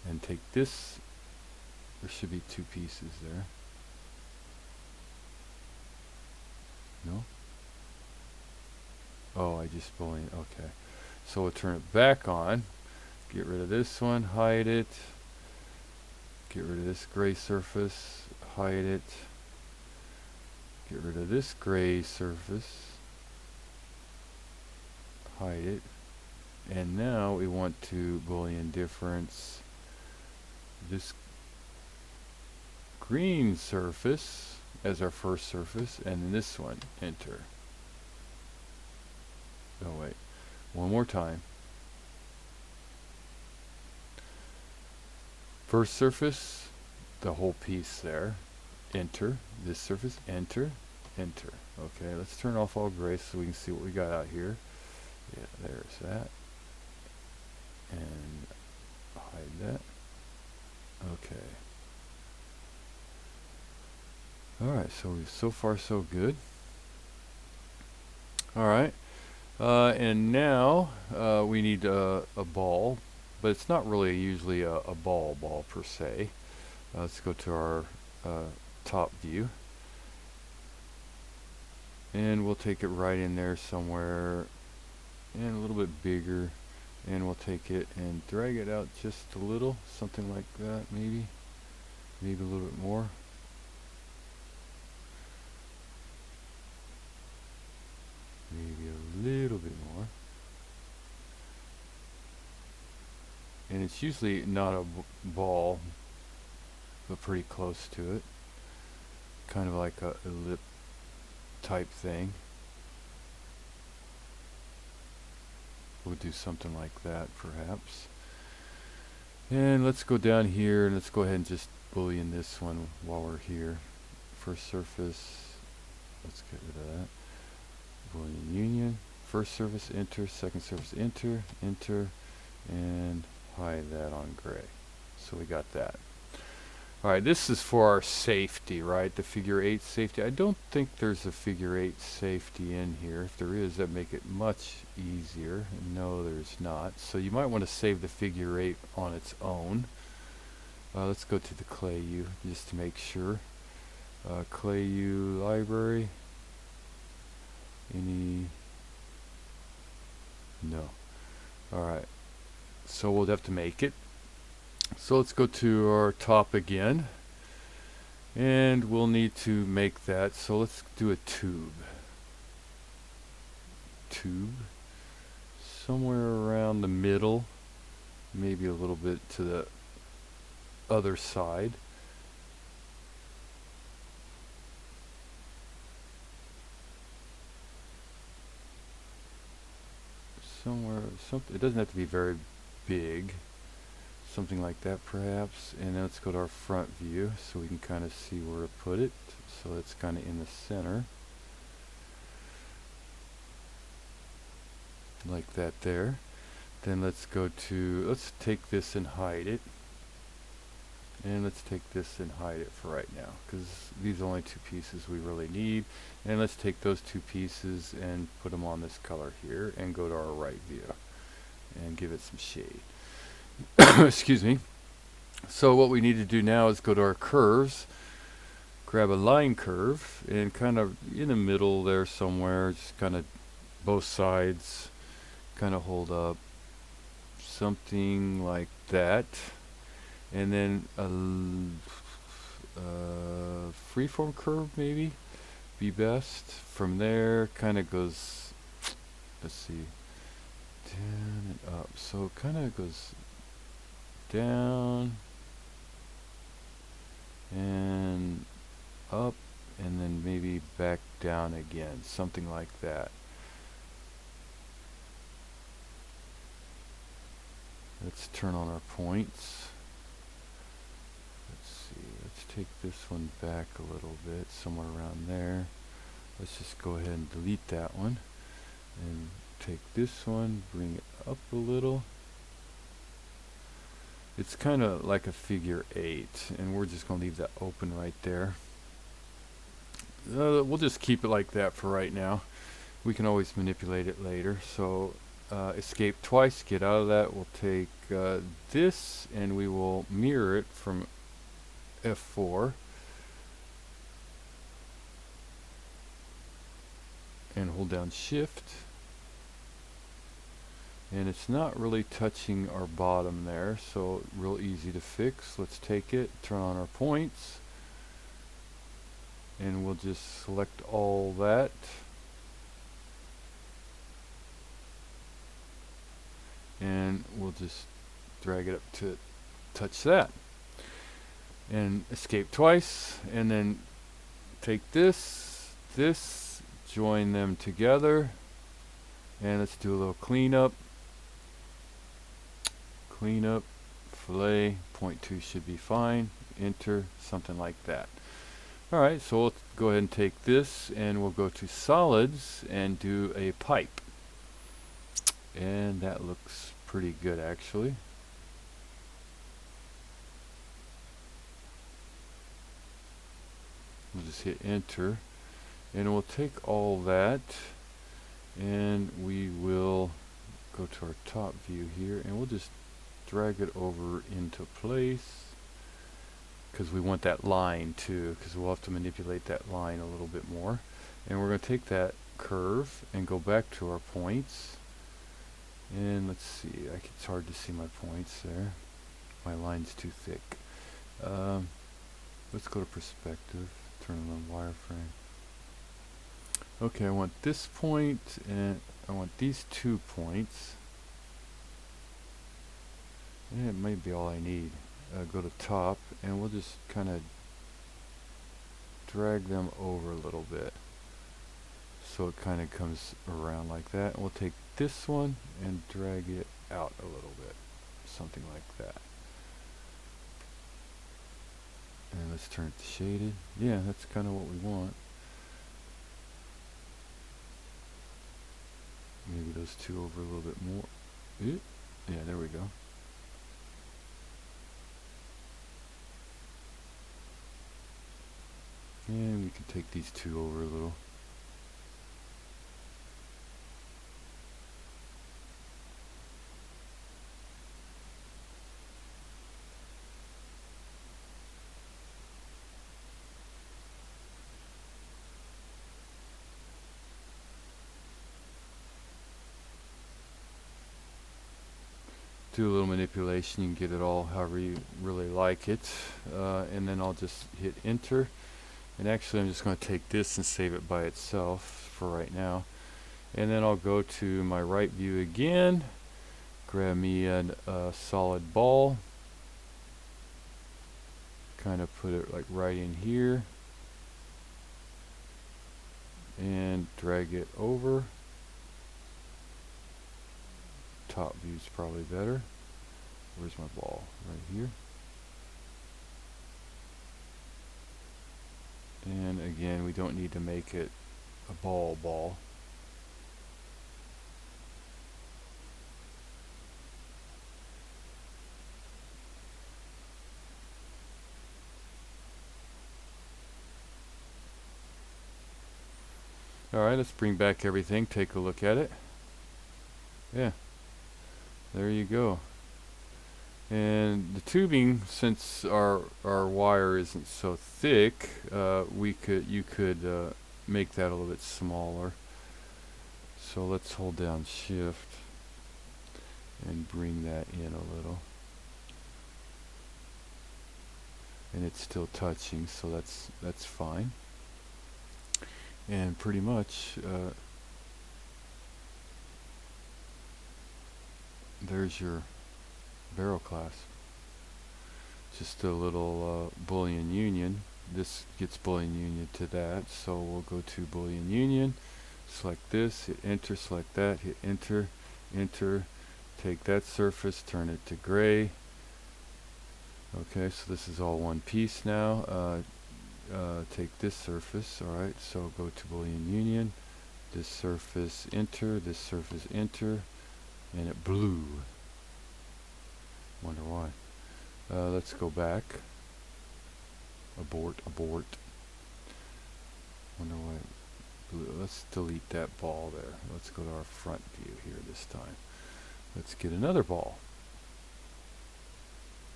And take this, there should be two pieces there. No? Oh, I just Boolean, okay. So we'll turn it back on, get rid of this one, hide it, get rid of this gray surface, hide it, get rid of this gray surface, hide it, and now we want to Boolean difference this green surface as our first surface, and then this one, enter. Oh wait, one more time. First surface, the whole piece there, enter, this surface, enter, enter. Okay, let's turn off all gray so we can see what we got out here. Yeah, there's that. And hide that. Okay. Alright, so far so good. Alright. And now we need a ball, but it's not really usually a ball per se. Let's go to our top view. And we'll take it right in there somewhere, and a little bit bigger, and we'll take it and drag it out just a little, something like that, maybe a little bit more. Maybe a little bit more. And it's usually not a ball, but pretty close to it, kind of like a lip type thing. We'll do something like that perhaps. And let's go down here and let's go ahead and just boolean this one while we're here. First surface, let's get rid of that. Boolean union, first surface enter, second surface enter, enter, and hide that on gray. So we got that. Alright, this is for our safety, right? The figure 8 safety. I don't think there's a figure 8 safety in here. If there is, that'd make it much easier. No, there's not. So you might want to save the figure 8 on its own. Let's go to the Clay U just to make sure. Clay U library. Any? No. Alright. So we'll have to make it. So let's go to our top again, and we'll need to make that. So let's do a tube somewhere around the middle, maybe a little bit to the other side. Somewhere, something. It doesn't have to be very big. Something like that perhaps. And then let's go to our front view so we can kind of see where to put it. So it's kind of in the center, like that there. Then let's go to, let's take this and hide it, and let's take this and hide it for right now, because these are only two pieces we really need. And let's take those two pieces and put them on this color here, and go to our right view and give it some shade. Excuse me. So what we need to do now is go to our curves, grab a line curve, and kind of in the middle there somewhere, just kind of both sides, kind of hold up, something like that. And then a freeform curve maybe be best. From there, kind of goes, let's see, down and up. So it kind of goes down and up, and then maybe back down again, something like that. Let's turn on our points. Let's see, let's take this one back a little bit, somewhere around there. Let's just go ahead and delete that one and take this one, bring it up a little. It's kind of like a figure 8, and we're just going to leave that open right there. We'll just keep it like that for right now. We can always manipulate it later. So escape twice, get out of that. We'll take this and we will mirror it from F4 and hold down Shift. And it's not really touching our bottom there, so real easy to fix. Let's take it, turn on our points, and we'll just select all that. And we'll just drag it up to touch that. And escape twice, and then take this, join them together, and let's do a little cleanup. Cleanup, fillet, 0.2 should be fine, enter, something like that. Alright, so we'll go ahead and take this and we'll go to solids and do a pipe. And that looks pretty good actually. We'll just hit enter, and we'll take all that and we will go to our top view here, and we'll just drag it over into place, because we want that line too, because we'll have to manipulate that line a little bit more. And we're going to take that curve and go back to our points. And let's see, it's hard to see my points there. My line's too thick. Let's go to perspective, turn on the wireframe. Okay, I want this point, and I want these 2 points. And it might be all I need. Go to top, and we'll just kind of drag them over a little bit. So it kind of comes around like that. And we'll take this one and drag it out a little bit. Something like that. And let's turn it to shaded. Yeah, that's kind of what we want. Maybe those 2 over a little bit more. Yeah, there we go. And we can take these 2 over a little. Do a little manipulation, you can get it all however you really like it. And then I'll just hit enter. And actually I'm just going to take this and save it by itself for right now. And then I'll go to my right view again, grab me a solid ball, kind of put it like right in here, and drag it over. Top view's probably better. Where's my ball? Right here. And again, we don't need to make it a ball. Alright, let's bring back everything, take a look at it. Yeah, there you go. And the tubing, since our wire isn't so thick, you could make that a little bit smaller. So let's hold down shift and bring that in a little. And it's still touching, so that's fine. And pretty much there's your barrel clasp. Just a little Boolean union. This gets Boolean union to that, so we'll go to Boolean union, select this, hit enter, select that, hit enter, enter, take that surface, turn it to gray. Okay, so this is all one piece now. Take this surface, alright, so go to Boolean union, this surface enter, and it blew. Wonder why. Let's go back. Abort. Wonder why it blew. Let's delete that ball there. Let's go to our front view here this time. Let's get another ball.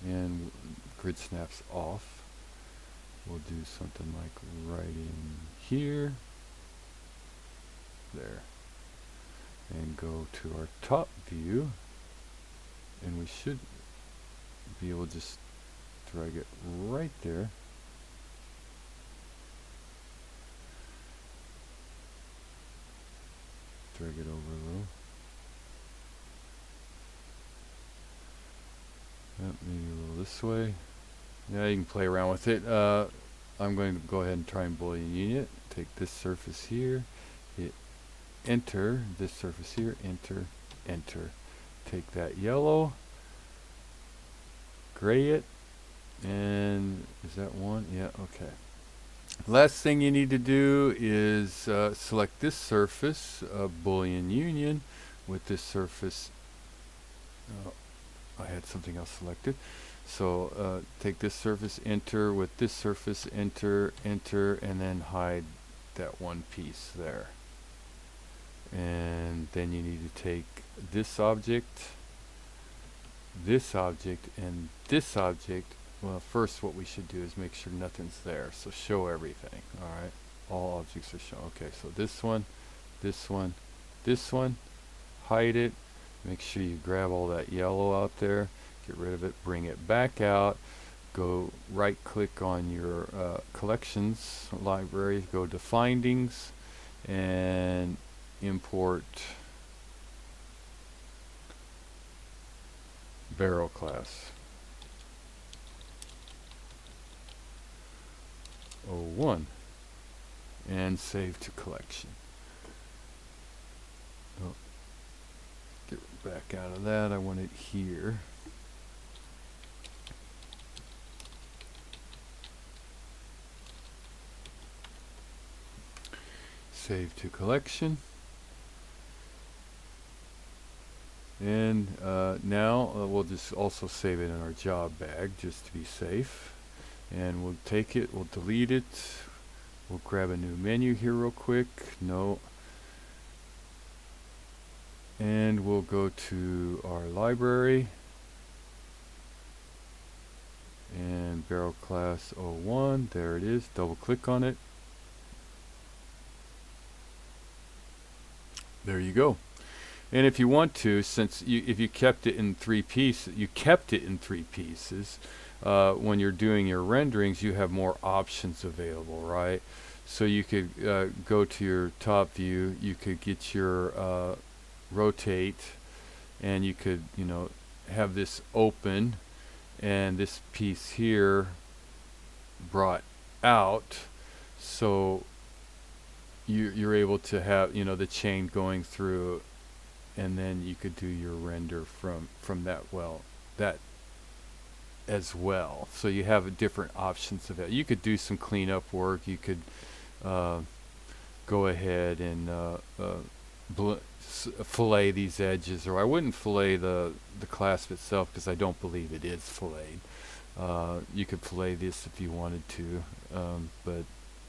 And grid snaps off. We'll do something like right in here. There. And go to our top view. And we should be able to just drag it right there. Drag it over a little. Yep, maybe a little this way. Yeah, you can play around with it. I'm going to go ahead and try and Boolean union it. Take this surface here, hit enter, this surface here, enter, enter. Take that yellow, gray it, and is that one? Yeah, okay. Last thing you need to do is select this surface, Boolean union, with this surface. I had something else selected. So take this surface, enter, with this surface, enter, enter, and then hide that one piece there. And then you need to take this object, and this object, well, first what we should do is make sure nothing's there. So show everything. All right. All objects are shown. Okay, so this one, this one, this one, hide it. Make sure you grab all that yellow out there, get rid of it, bring it back out. Go right click on your collections library, go to findings, and import Barrel Clasp 01 and save to collection. Oh, get back out of that. I want it here. Save to collection. And now we'll just also save it in our job bag just to be safe. And we'll take it, we'll delete it. We'll grab a new menu here real quick. No. And we'll go to our library. And Barrel Clasp 01, there it is. Double click on it. There you go. And if you want to, if you kept it in three pieces, when you're doing your renderings, you have more options available, right? So you could go to your top view, you could get your rotate, and you could, have this open, and this piece here brought out, so you're able to have, the chain going through, and then you could do your render from that as well. So you have different options of it. You could do some cleanup work. You could go ahead and fillet these edges, or I wouldn't fillet the clasp itself because I don't believe it is filleted. You could fillet this if you wanted to, but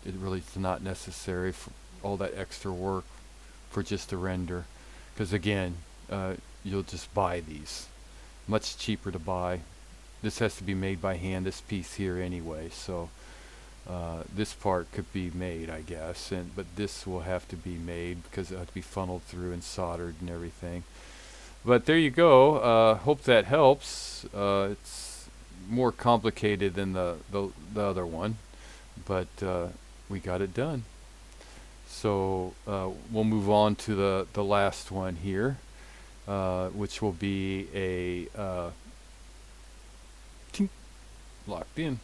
it really is not necessary for all that extra work for just a render, because again, you'll just buy these. Much cheaper to buy. This has to be made by hand, this piece here anyway, so this part could be made, I guess, but this will have to be made because it'll have to be funneled through and soldered and everything. But there you go. Hope that helps. It's more complicated than the other one, but we got it done. So we'll move on to the last one here, which will be a locked in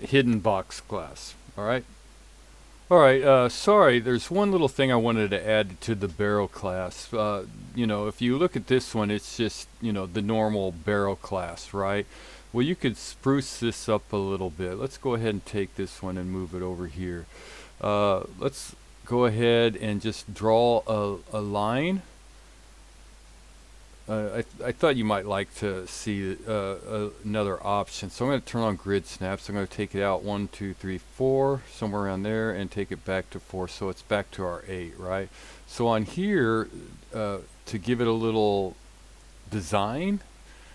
hidden box glass. All right. Sorry, there's one little thing I wanted to add to the Barrel Clasp. If you look at this one, it's just the normal Barrel Clasp, right? Well, you could spruce this up a little bit. Let's go ahead and take this one and move it over here. Let's go ahead and just draw a line. I thought you might like to see another option. So I'm going to turn on grid snaps. I'm going to take it out 1, 2, 3, 4, somewhere around there, and take it back to 4. So it's back to our 8, right? So on here, to give it a little design,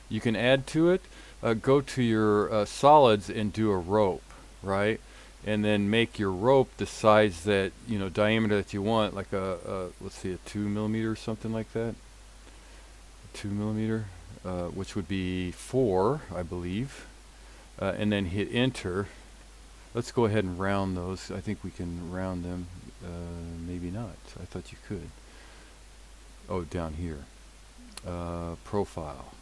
you can add to it. Go to your solids and do a rope, right? And then make your rope the size that, diameter that you want, like let's see, a 2 millimeter or something like that. 2 millimeter, which would be 4, I believe. And then hit enter. Let's go ahead and round those. I think we can round them. Maybe not. I thought you could. Oh, down here. Profile.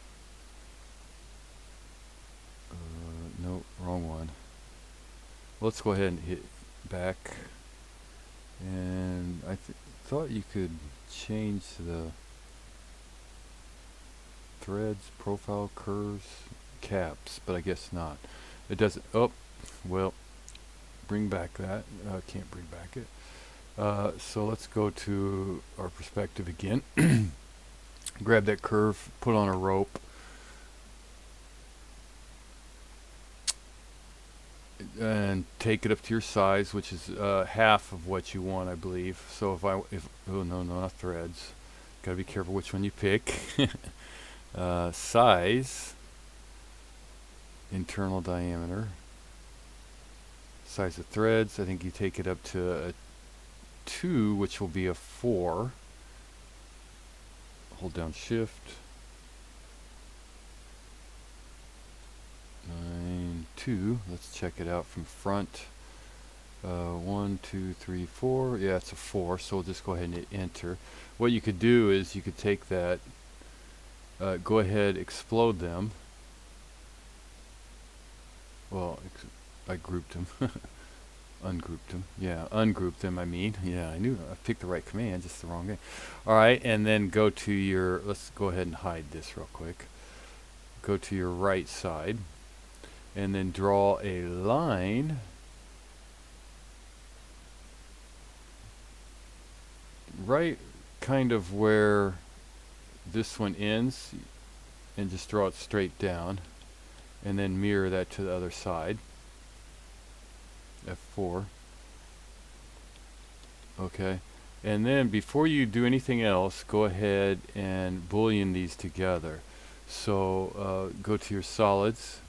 No, wrong one. Let's go ahead and hit back. And I thought you could change the threads, profile, curves, caps, but I guess not. It doesn't. Oh, well, bring back that. Can't bring back it. So let's go to our perspective again. Grab that curve, put on a rope, and take it up to your size, which is half of what you want, I believe. So oh no, not threads. Gotta be careful which one you pick. Size, internal diameter. Size of threads, I think you take it up to a 2, which will be a 4. Hold down shift. 9, 2. Let's check it out from front. 1, 2, 3, 4. Yeah, it's a 4, so we'll just go ahead and hit enter. What you could do is you could take that, go ahead, explode them. Well, I grouped them. Ungrouped them. Yeah, ungrouped them, I mean. Yeah, I knew I picked the right command, just the wrong thing. Alright, and then go to your, let's go ahead and hide this real quick. Go to your right side, and then draw a line right kind of where this one ends, and just draw it straight down, and then mirror that to the other side. F4. Okay, and then before you do anything else, go ahead and boolean these together. So go to your solids,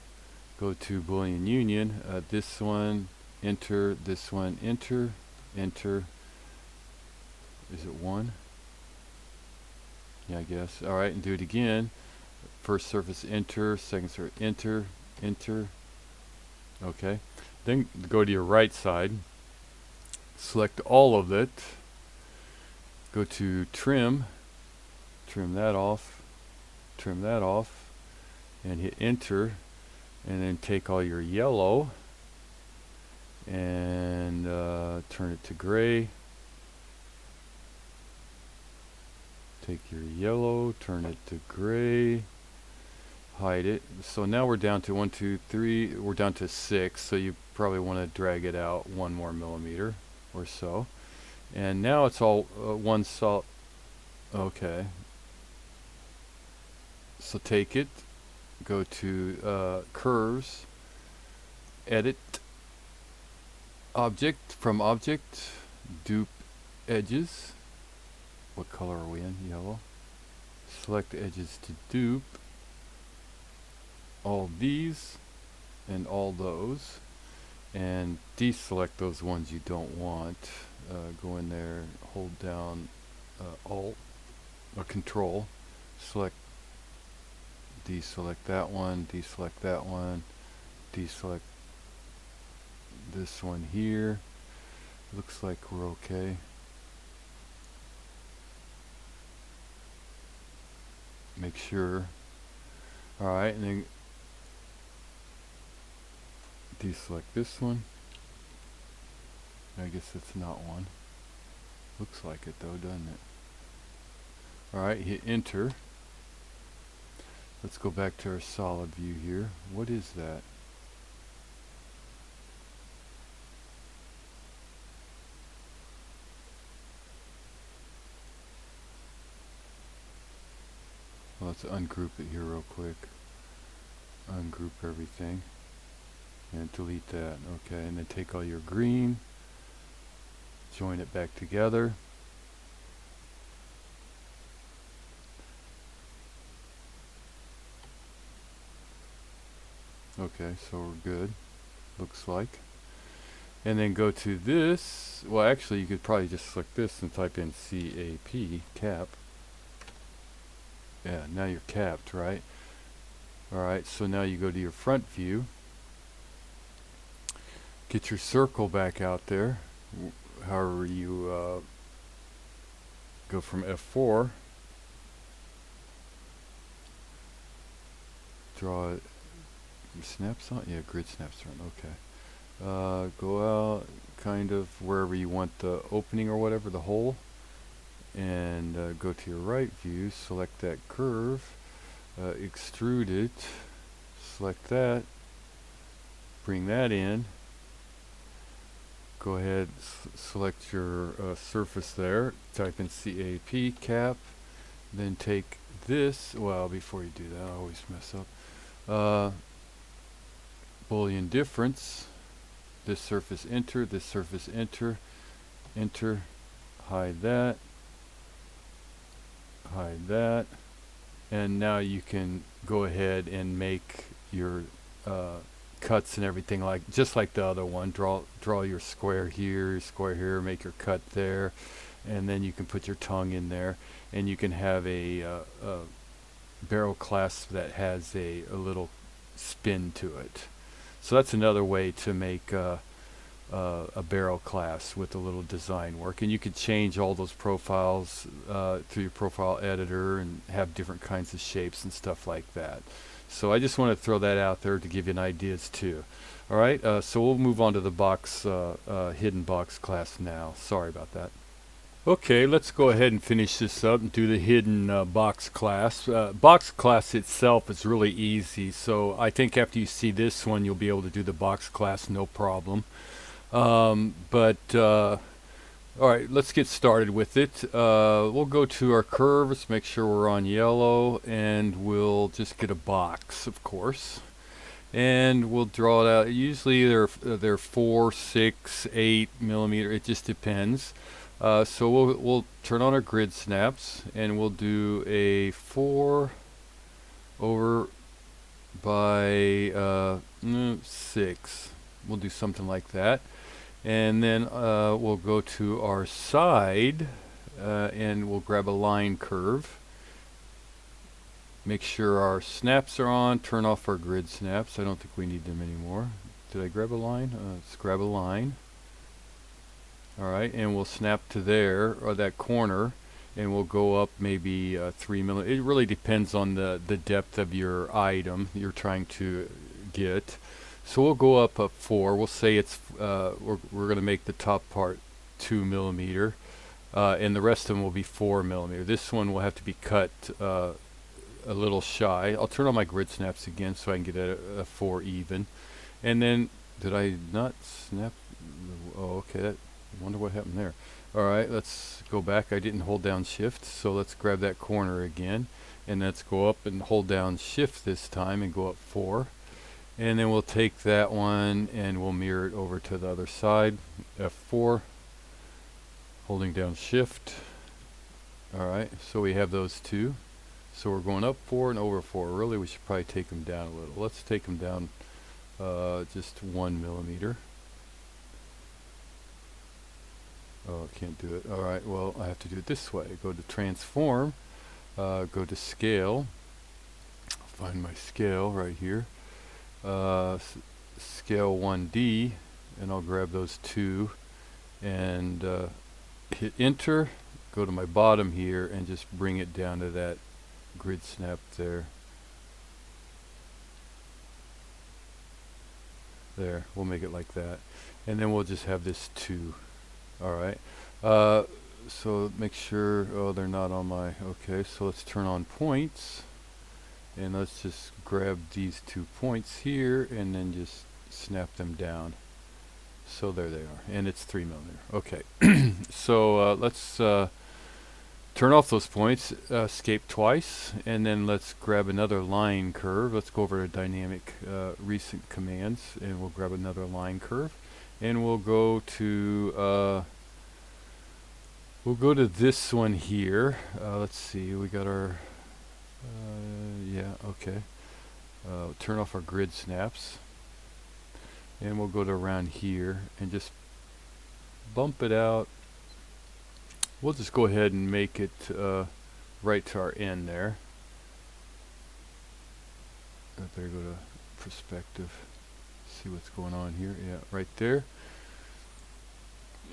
go to boolean union, this one enter, this one enter, enter. Is it 1? Yeah, I guess. Alright, and do it again. First surface enter, second surface enter, enter. Okay, then go to your right side, select all of it, go to trim, trim that off, and hit enter, and then take all your yellow and turn it to gray. Take your yellow, turn it to gray, hide it. So now we're down to 1, 2, 3, we're down to 6, so you probably want to drag it out 1 more millimeter or so. And now it's all one solid. Okay. So take it, go to curves, edit, object, from object, dupe edges. What color are we in? Yellow. Select edges to dupe. All these and all those. And deselect those ones you don't want. Go in there, hold down Alt or Control. Select, deselect that one, deselect that one, deselect this one here. Looks like we're okay. Make sure. Alright, and then deselect this one. I guess it's not one. Looks like it though, doesn't it? Alright, hit enter. Let's go back to our solid view here. What is that? Well, let's ungroup it here real quick. Ungroup everything. And delete that. Okay, and then take all your green. Join it back together. Okay, so we're good. Looks like. And then go to this. Well, actually, you could probably just select this and type in CAP, cap. Yeah, now you're capped, right? Alright, so now you go to your front view. Get your circle back out there. However you go from F4. Draw it. Snaps on? Yeah, grid snaps on. Okay. Go out kind of wherever you want the opening or whatever, the hole. And go to your right view, select that curve, extrude it, select that, bring that in, go ahead, select your surface there, type in CAP, cap, then take this, well before you do that I always mess up, Boolean difference, this surface enter, this surface enter, enter, hide that, hide that, and now you can go ahead and make your cuts and everything, like just like the other one. Draw your square here, make your cut there, and then you can put your tongue in there, and you can have a barrel clasp that has a little spin to it. So that's another way to make a barrel clasp with a little design work, and you could change all those profiles through your profile editor and have different kinds of shapes and stuff like that. So I just want to throw that out there to give you an ideas too. All right, so we'll move on to the box hidden box clasp now. Sorry about that. Okay, let's go ahead and finish this up and do the hidden box clasp. Box clasp itself is really easy, so I think after you see this one, you'll be able to do the box clasp no problem. All right, let's get started with it. We'll go to our curves, make sure we're on yellow, and we'll just get a box, of course. And we'll draw it out. Usually they're 4, 6, 8 millimeter. It just depends. So we'll turn on our grid snaps, and we'll do a 4 over by 6. We'll do something like that. And then we'll go to our side and we'll grab a line curve. Make sure our snaps are on, turn off our grid snaps. I don't think we need them anymore. Did I grab a line? Let's grab a line. Alright, and we'll snap to there, or that corner, and we'll go up maybe 3 millimeters. It really depends on the depth of your item you're trying to get. So we'll go up 4. We'll say it's we're going to make the top part 2 millimeter, and the rest of them will be 4 millimeter. This one will have to be cut a little shy. I'll turn on my grid snaps again so I can get a 4 even. And then, did I not snap? Oh, okay. I wonder what happened there. All right, let's go back. I didn't hold down shift, so let's grab that corner again, and let's go up and hold down shift this time and go up 4. And then we'll take that one and we'll mirror it over to the other side. F4, holding down shift. Alright, so we have those two. So we're going up 4 and over 4. Really, we should probably take them down a little. Let's take them down just 1 millimeter. Oh, I can't do it. Alright, well, I have to do it this way. Go to transform, go to scale, find my scale right here. Scale 1D, and I'll grab those two and hit enter, go to my bottom here and just bring it down to that grid snap there. There, we'll make it like that, and then we'll just have this 2. Alright, so make sure, oh, they're not on my, okay, so let's turn on points. And let's just grab these 2 points here and then just snap them down. So there they are. And it's 3 millimeter. Okay. So let's turn off those points, escape twice, and then let's grab another line curve. Let's go over to dynamic recent commands, and we'll grab another line curve. And we'll go to this one here. Let's see, we got our yeah, okay. Turn off our grid snaps, and we'll go to around here and just bump it out. We'll just go ahead and make it right to our end there. There, go to perspective. See what's going on here. Yeah, right there.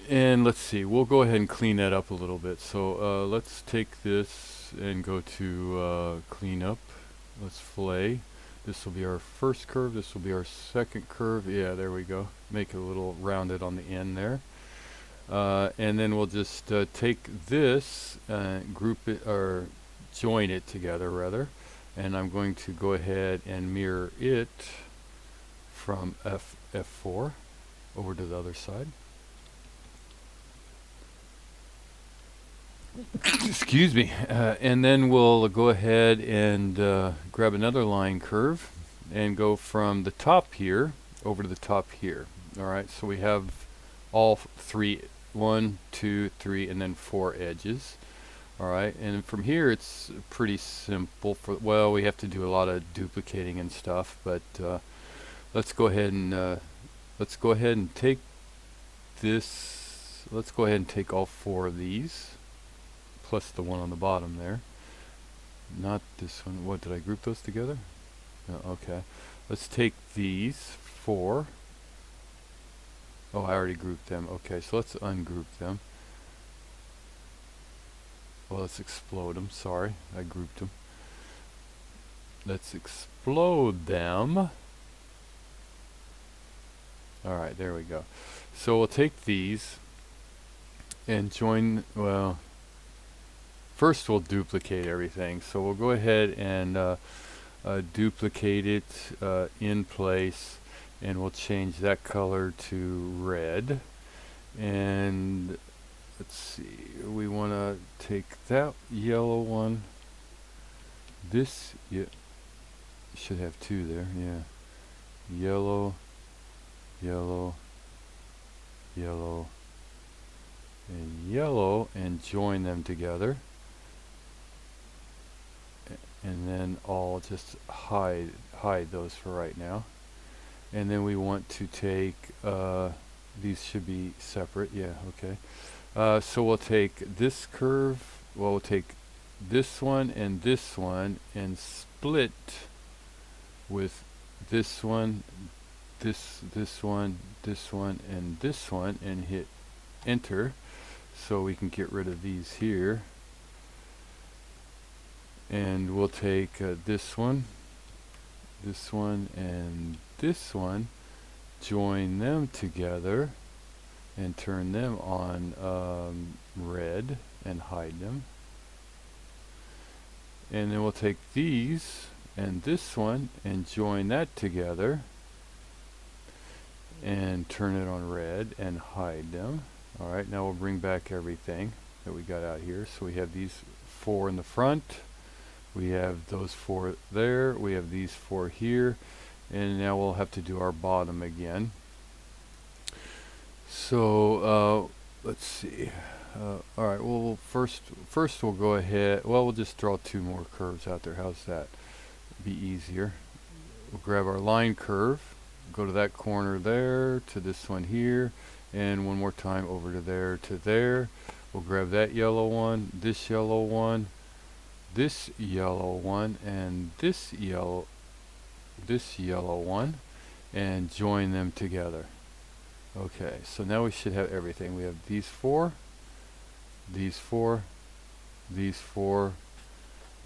And let's see, we'll go ahead and clean that up a little bit. So let's take this and go to clean up. Let's fillet. This will be our first curve. This will be our second curve. Yeah, there we go. Make it a little rounded on the end there. And then we'll just take this, group it, or join it together rather. And I'm going to go ahead and mirror it from F4 over to the other side. Excuse me. And then we'll go ahead and grab another line curve and go from the top here over to the top here. Alright, so we have all 3, 1, 2, 3, and then 4 edges. Alright, and from here it's pretty simple. Well, we have to do a lot of duplicating and stuff, but let's go ahead and take this. Let's go ahead and take all 4 of these, plus the one on the bottom there. Not this one. What, did I group those together? No, okay. Let's take these 4. Oh, I already grouped them. Okay, so let's ungroup them. Well, let's explode them. Sorry, I grouped them. Let's explode them. Alright, there we go. So we'll take these and join, well, first we'll duplicate everything. So we'll go ahead and duplicate it in place, and we'll change that color to red. And let's see, we want to take that yellow one. This, yeah, should have 2 there, yeah. Yellow, yellow, yellow, and yellow, and join them together. And then I'll just hide those for right now. And then we want to take, these should be separate, yeah, okay. So we'll take this curve, well, we'll take this one and split with this one, this one, and this one, and hit enter, so we can get rid of these here. And we'll take this one, and this one, join them together, and turn them on red, and hide them. And then we'll take these and this one and join that together, and turn it on red and hide them. Alright, now we'll bring back everything that we got out here. So we have these 4 in the front, we have those 4 there, we have these 4 here, and now we'll have to do our bottom again. So let's see. Alright, well, first we'll go ahead, well, we'll just draw 2 more curves out there. How's that? Be easier. We'll grab our line curve, go to that corner there, to this one here, and one more time over to there. We'll grab that yellow one, this yellow one, this yellow one, and this yellow one, and join them together. Okay, so now we should have everything. We have these 4, these 4, these 4,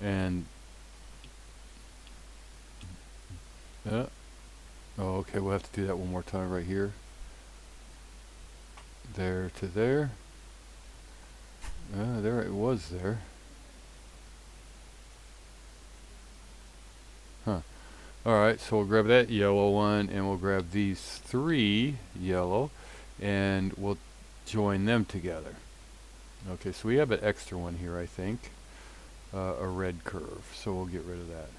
and oh, okay, we'll have to do that one more time right here. There to there. There it was there. Huh. Alright, so we'll grab that yellow one, and we'll grab these 3 yellow, and we'll join them together. Okay, so we have an extra one here, I think. A red curve, so we'll get rid of that.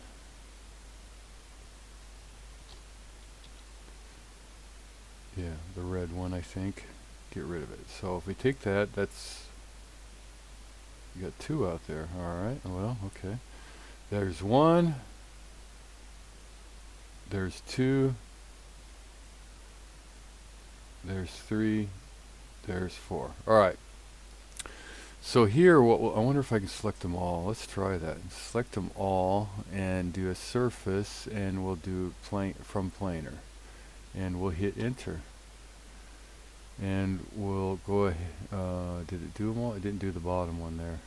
Yeah, the red one, I think. Get rid of it. So if we take that, that's, you got 2 out there. Alright, well, okay. There's 1. There's 2. There's 3. There's 4. Alright. So here, I wonder if I can select them all. Let's try that. Select them all and do a surface, and we'll do from planar. And we'll hit enter. And we'll go ahead. Did it do them all? It didn't do the bottom one there.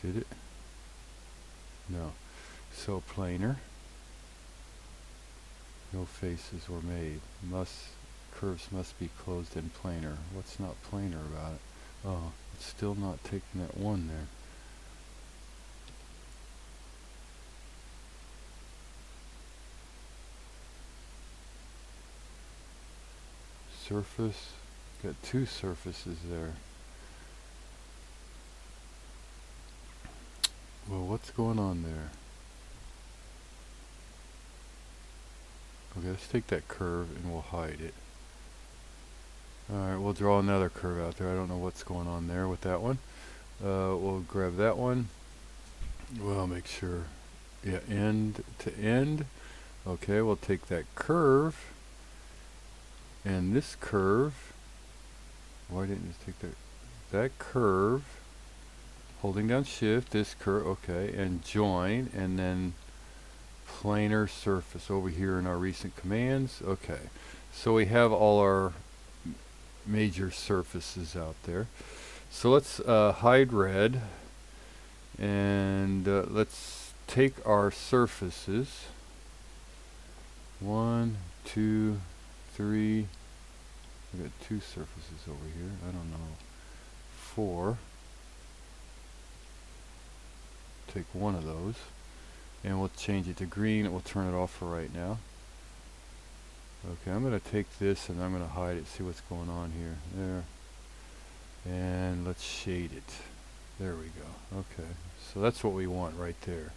Did it? No. So planar. No faces were made. Curves must be closed in planar. What's not planar about it? Oh, it's still not taking that one there. Surface. Got 2 surfaces there. Well, what's going on there? Okay, let's take that curve and we'll hide it. Alright, we'll draw another curve out there. I don't know what's going on there with that one. We'll grab that one. We'll make sure, yeah, end to end. Okay, we'll take that curve and this curve. Why didn't you take that curve, holding down shift, this curve, okay, and join, and then planar surface over here in our recent commands. Okay, so we have all our major surfaces out there. So let's hide red, and let's take our surfaces. 1, 2, 3. We got 2 surfaces over here. I don't know. 4. Take one of those, and we'll change it to green. We'll turn it off for right now. Okay, I'm going to take this and I'm going to hide it. See what's going on here. There. And let's shade it. There we go. Okay, so that's what we want right there.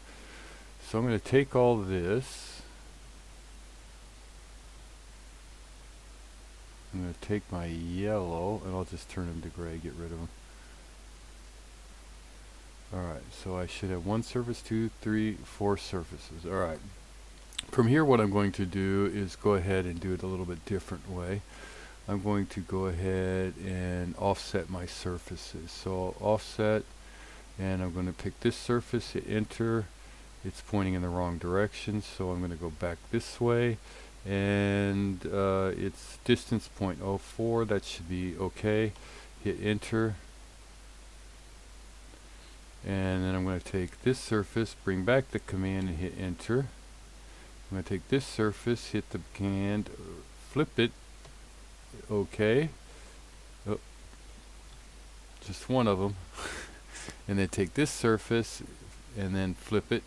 So I'm going to take all this. I'm going to take my yellow and I'll just turn them to gray, get rid of them. Alright, so I should have 1 surface, 2, 3, 4 surfaces. Alright. From here what I'm going to do is go ahead and do it a little bit different way. I'm going to go ahead and offset my surfaces. So I'll offset, and I'm going to pick this surface, hit enter. It's pointing in the wrong direction, so I'm going to go back this way, and it's distance 0.04. That should be okay. Hit enter, and then I'm going to take this surface, bring back the command, and hit enter. I'm going to take this surface, hit the command, flip it, okay, oh, just one of them, and then take this surface and then flip it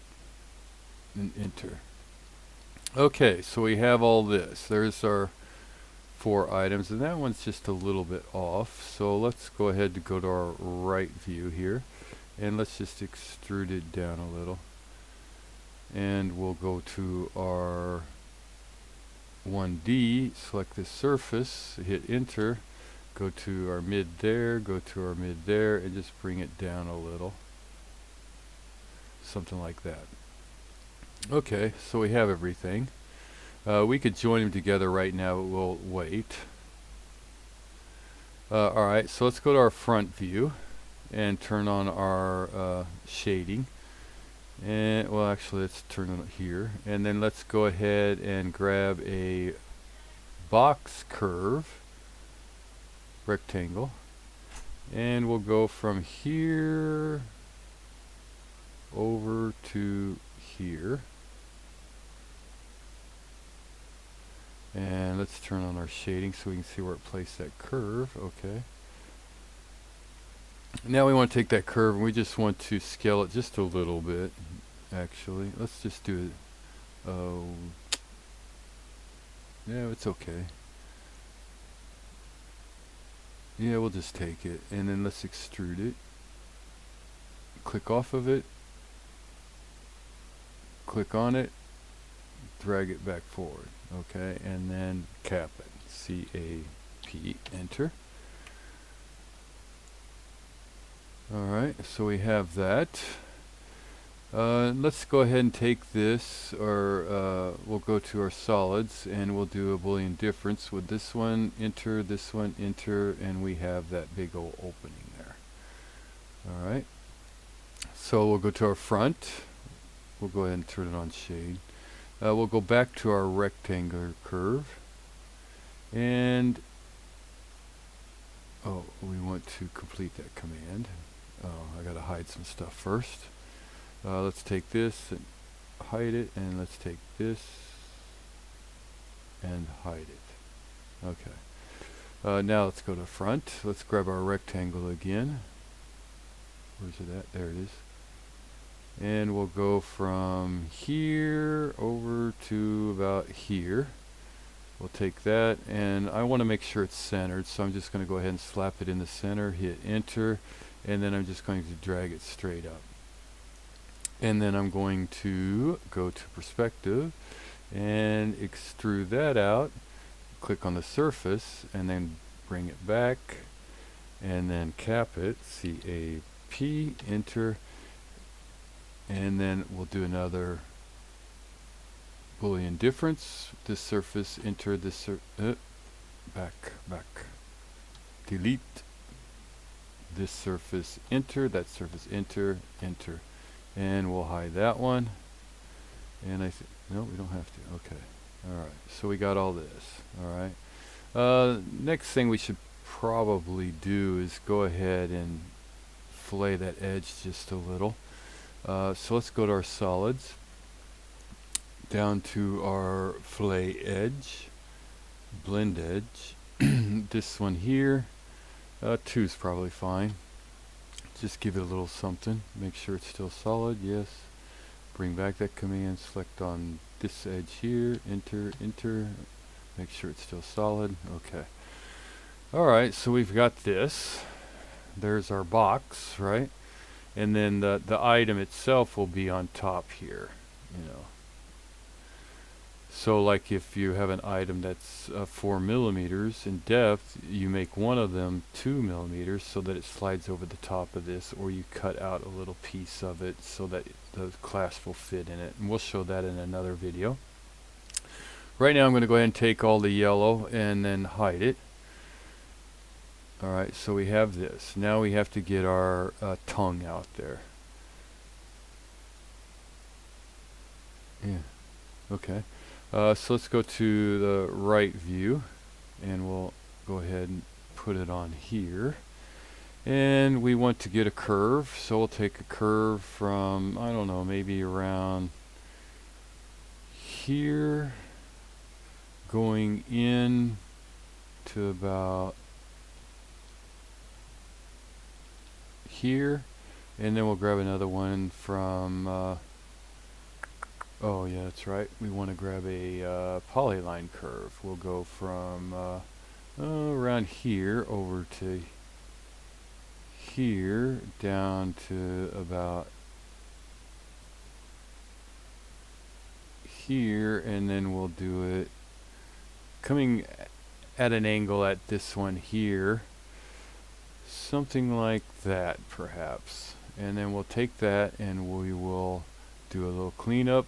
and enter. Okay, so we have all this. There's our 4 items, and that one's just a little bit off, so let's go ahead to go to our right view here, and let's just extrude it down a little, and we'll go to our 1D, select this surface, hit enter, go to our mid there, go to our mid there, and just bring it down a little, something like that. Okay, so we have everything. We could join them together right now, but we'll wait. Alright, so let's go to our front view and turn on our shading. And well, actually, let's turn it here, and then let's go ahead and grab a box curve rectangle, and we'll go from here over to here, and let's turn on our shading so we can see where it placed that curve. Okay, now we want to take that curve and we just want to scale it just a little bit. Actually, let's just do it. Oh, yeah, it's okay. Yeah, we'll just take it, and then let's extrude it. Click off of it, click on it, drag it back forward. Okay, and then cap it. C-A-P, enter. Alright, so we have that. Let's go ahead and take this, or we'll go to our solids, and we'll do a Boolean difference with this one, enter, and we have that big old opening there. Alright, so we'll go to our front. We'll go ahead and turn it on shade. We'll go back to our rectangular curve, and oh, we want to complete that command. Oh, I gotta hide some stuff first. Let's take this and hide it, and let's take this and hide it. Okay. Now let's go to front. Let's grab our rectangle again. Where's it at? There it is. And we'll go from here over to about here. We'll take that, and I want to make sure it's centered, so I'm just going to go ahead and slap it in the center, hit enter, and then I'm just going to drag it straight up. And then I'm going to go to perspective and extrude that out, click on the surface, and then bring it back, and then cap it, C-A-P, enter, and then we'll do another Boolean difference. This surface, enter this back, delete. This surface, enter. That surface, enter, enter. And we'll hide that one. And no, we don't have to. Okay. Alright, so we got all this. Alright. Next thing we should probably do is go ahead and fillet that edge just a little. So let's go to our solids, down to our fillet edge, blend edge. This one here, 2 is probably fine. Just give it a little something. Make sure it's still solid. Yes. Bring back that command. Select on this edge here. Enter, enter. Make sure it's still solid. Okay. Alright, so we've got this. There's our box, right? And then the item itself will be on top here, you know. So like if you have an item that's 4 millimeters in depth, you make one of them 2 millimeters so that it slides over the top of this, or you cut out a little piece of it so that the clasp will fit in it. And we'll show that in another video. Right now I'm going to go ahead and take all the yellow and then hide it. Alright, so we have this. Now we have to get our tongue out there. Yeah, okay. So let's go to the right view, and we'll go ahead and put it on here. And we want to get a curve, so we'll take a curve from, I don't know, maybe around here, going in to about here, and then we'll grab another one from oh yeah, that's right, we want to grab a polyline curve. We'll go from around here over to here, down to about here, and then we'll do it coming at an angle at this one here, something like that perhaps. And then we'll take that and we will do a little cleanup,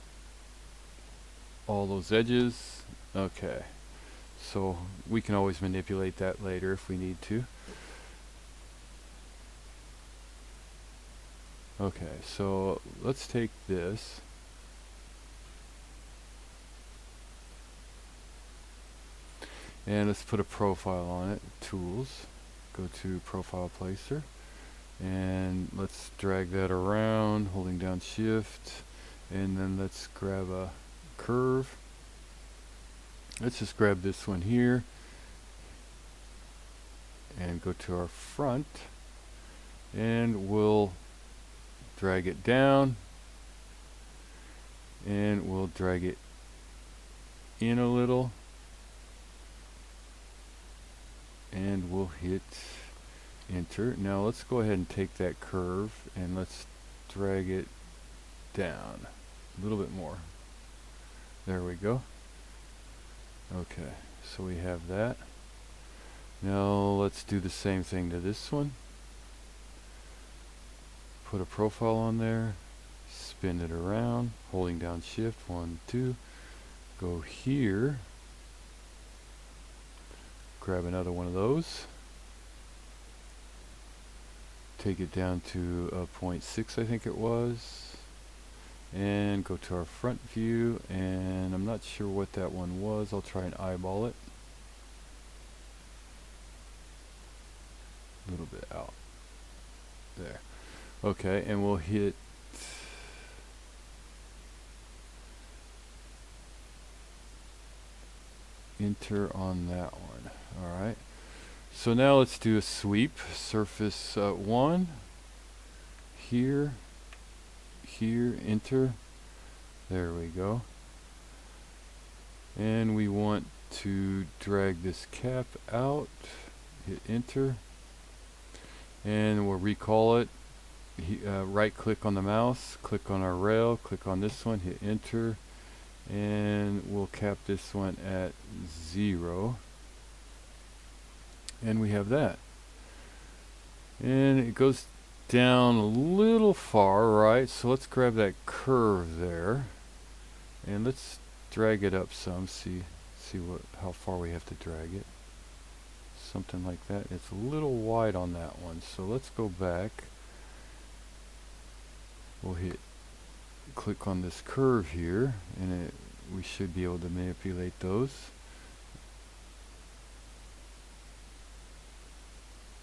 all those edges. Okay, so we can always manipulate that later if we need to. Okay, so let's take this. And let's put a profile on it. Tools. Go to Profile Placer. And let's drag that around, holding down Shift. And then let's grab a curve. Let's just grab this one here. And go to our front. And we'll drag it down. And we'll drag it in a little. And we'll hit enter. Now let's go ahead and take that curve and let's drag it down a little bit more. There we go. Okay, so we have that. Now let's do the same thing to this one. Put a profile on there, spin it around, holding down Shift, 1, 2, go here. Grab another one of those, take it down to 0.6 I think it was, and go to our front view, and I'm not sure what that one was. I'll try and eyeball it. A little bit out there. Okay, and we'll hit enter on that one. Alright, so now let's do a sweep. Surface 1, here, here, enter. There we go. And we want to drag this cap out, hit enter, and we'll recall it. Right click on the mouse, click on our rail, click on this one, hit enter, and we'll cap this one at 0. And we have that. And it goes down a little far, right? So let's grab that curve there. And let's drag it up some, see how far we have to drag it. Something like that. It's a little wide on that one, so let's go back. We'll click on this curve here, and we should be able to manipulate those.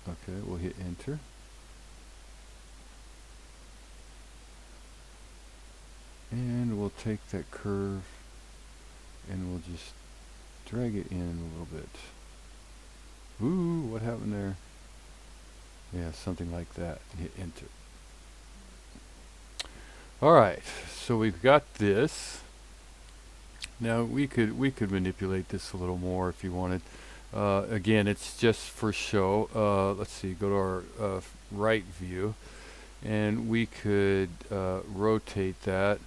Okay, we'll hit enter. And we'll take that curve and we'll just drag it in a little bit. Ooh, what happened there? Yeah, something like that. Hit enter. Alright, so we've got this. Now we could manipulate this a little more if you wanted. Again, it's just for show. Let's see, go to our right view, and we could rotate that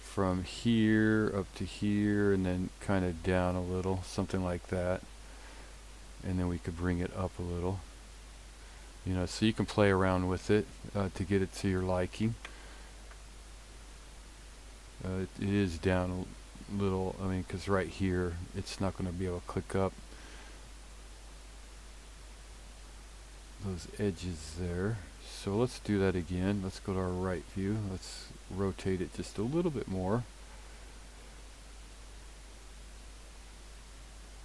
from here up to here and then kind of down a little, something like that. And then we could bring it up a little. You know, so you can play around with it to get it to your liking. It is down a little, I mean, because right here it's not going to be able to click up those edges there. So let's do that again. Let's go to our right view. Let's rotate it just a little bit more.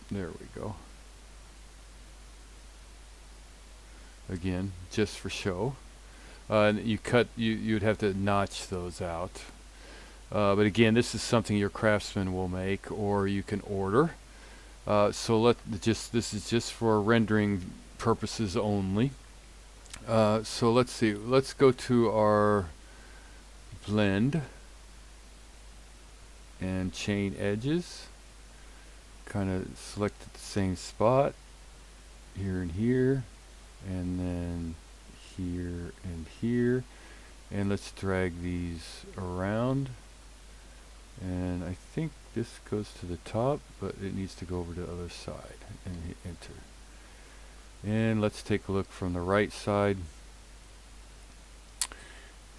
There we go. Again, just for show. And you'd have to notch those out. But again, this is something your craftsman will make, or you can order. So this is just for rendering purposes only. So let's see. Let's go to our blend and chain edges. Kind of select the same spot here and here, and then here and here, and let's drag these around. And I think this goes to the top, but it needs to go over to the other side, and hit enter. And let's take a look from the right side.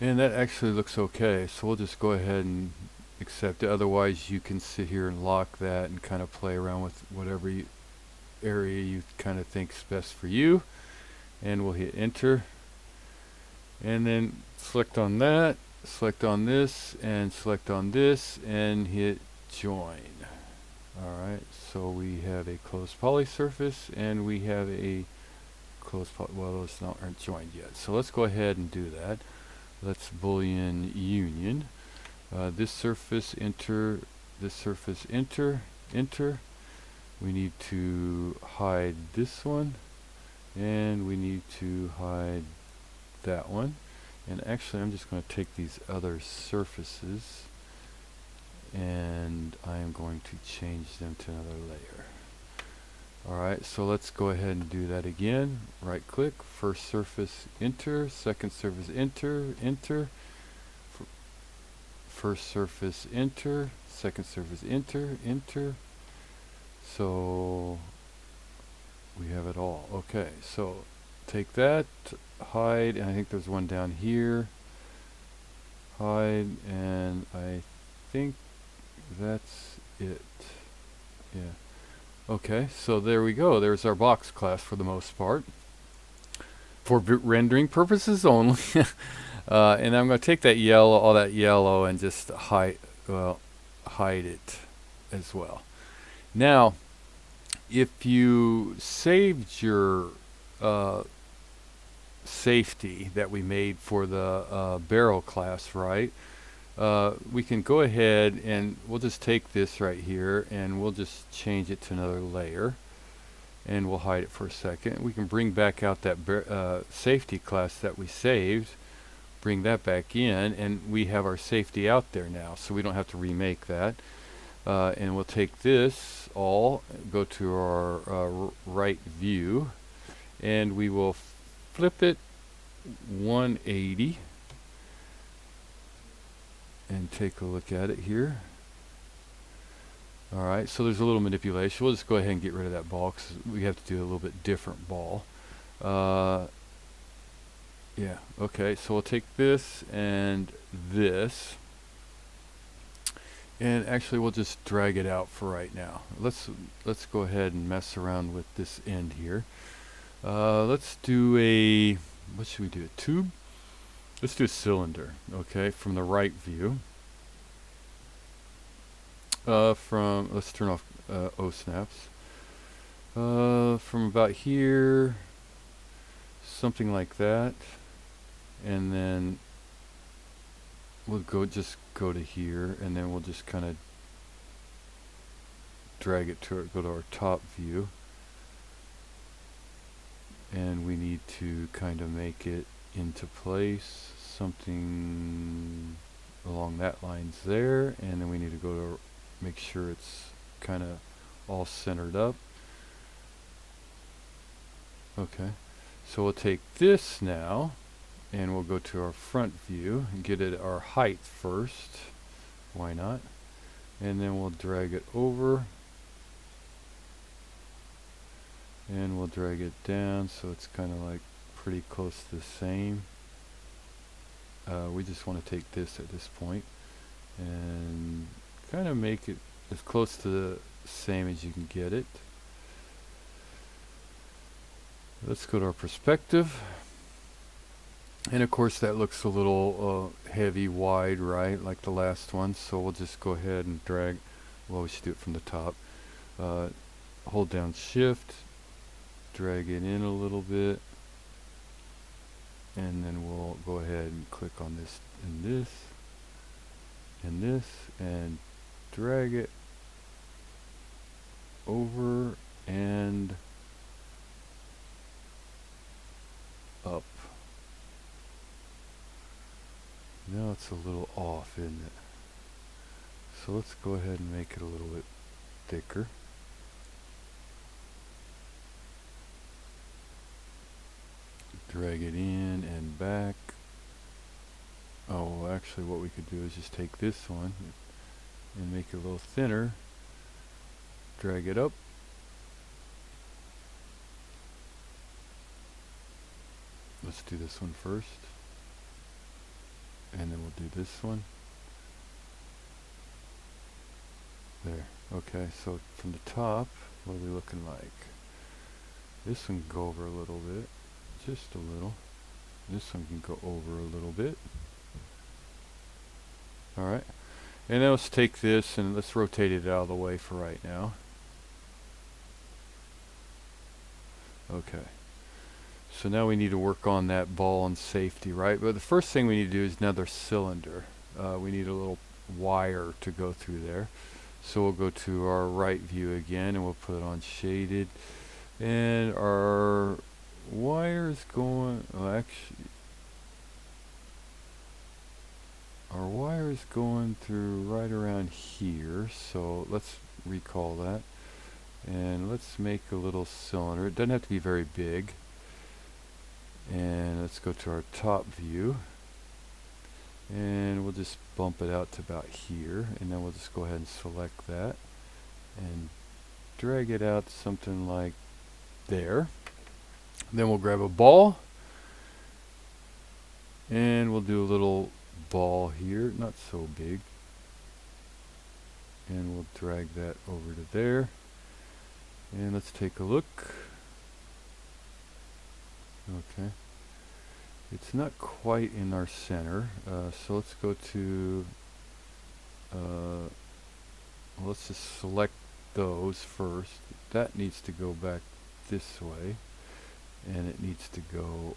And that actually looks okay, so we'll just go ahead and accept it. Otherwise, you can sit here and lock that and kind of play around with whatever area you kind of think's best for you. And we'll hit enter. And then select on that, select on this, and select on this, and hit join. Alright, so we have a closed poly surface, and we have a closed poly, well, those aren't joined yet. So let's go ahead and do that. Let's boolean union. This surface enter, this surface enter, enter. We need to hide this one, and we need to hide that one. And actually, I'm just going to take these other surfaces, and I am going to change them to another layer. Alright, so let's go ahead and do that again. Right click, first surface enter, second surface enter, enter. First surface enter, second surface enter, enter. So we have it all. Okay, so take that, hide, and I think there's one down here. Hide, and I think that's it. Yeah. Okay, so there we go. There's our box class for the most part. For rendering purposes only. And I'm going to take that yellow, all that yellow, and just hide it as well. Now, if you saved your safety that we made for the barrel class, right? We can go ahead and we'll just take this right here and we'll just change it to another layer, and we'll hide it for a second. We can bring back out that safety class that we saved, bring that back in, and we have our safety out there now, so we don't have to remake that. And we'll take this all, go to our right view, and we will flip it 180 and take a look at it here. Alright, so there's a little manipulation. We'll just go ahead and get rid of that ball because we have to do a little bit different ball. Yeah, okay, so we'll take this and this, And actually we'll just drag it out for right now. Let's go ahead and mess around with this end here. Let's do a, what should we do, a tube? Let's do a cylinder, okay, from the right view. Let's turn off O-snaps. From about here, something like that. And then we'll just go to here, and then we'll just kind of drag it to go to our top view. And we need to kind of make it into place, something along that lines there, and then we need to go to make sure it's kind of all centered up. Okay, so we'll take this now and we'll go to our front view and get it our height first, why not, and then we'll drag it over and we'll drag it down so it's kind of like pretty close to the same. We just want to take this at this point and kind of make it as close to the same as you can get it. Let's go to our perspective, and of course that looks a little heavy wide, right, like the last one, so we'll just go ahead and drag, well, we should do it from the top. Hold down shift, drag it in a little bit, and then we'll go ahead and click on this and this and this and drag it over and up. Now it's a little off, isn't it? So let's go ahead and make it a little bit thicker. Drag it in and back. Oh, actually what we could do is just take this one and make it a little thinner. Drag it up. Let's do this one first. And then we'll do this one. There. Okay, so from the top, what are we looking like? This one can go over a little bit. Just a little. This one can go over a little bit. Alright. And then let's take this and let's rotate it out of the way for right now. Okay. So now we need to work on that ball and safety, right? But the first thing we need to do is another cylinder. We need a little wire to go through there. So we'll go to our right view again and we'll put it on shaded. And our wire's going, well, actually, our wire's going through right around here. So let's recall that. And let's make a little cylinder. It doesn't have to be very big. And let's go to our top view. And we'll just bump it out to about here. And then we'll just go ahead and select that. And drag it out something like there. Then we'll grab a ball. And we'll do a little ball here. Not so big. And we'll drag that over to there. And let's take a look. Okay. It's not quite in our center. So let's go to, let's just select those first. That needs to go back this way. And it needs to go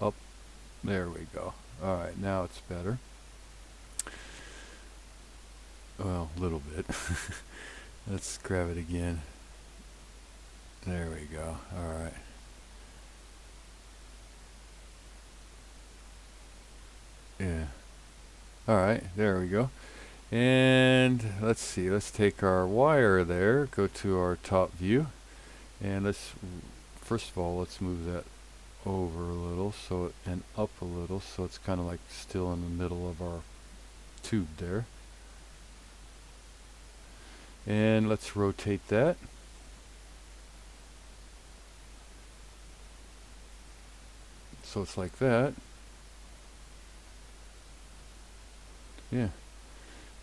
up. There we go. Alright, now it's better. Well, a little bit. Let's grab it again. There we go. Alright. Yeah. Alright, there we go. And let's see, let's take our wire there, go to our top view, and let's, first of all, let's move that over a little so and up a little so it's kind of like still in the middle of our tube there. And let's rotate that. So it's like that. Yeah.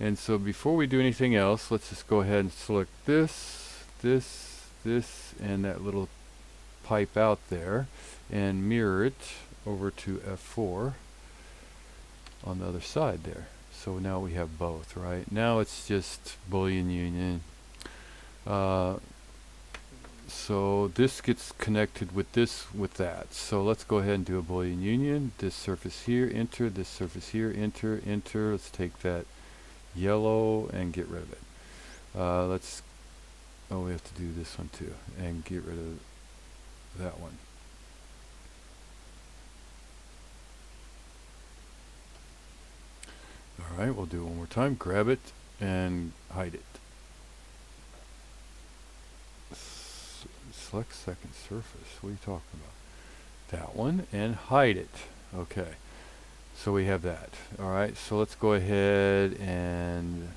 And so before we do anything else, let's just go ahead and select this, and that little pipe out there, and mirror it over to F4 on the other side there. So now we have both, right? Now it's just Boolean union. So this gets connected with this, with that. So let's go ahead and do a Boolean union. This surface here, enter. This surface here, enter, enter. Let's take that yellow and get rid of it. We have to do this one too, and get rid of that one. Alright, we'll do it one more time. Grab it and hide it. Select second surface. What are you talking about? That one, and hide it. Okay. So we have that. Alright, so let's go ahead and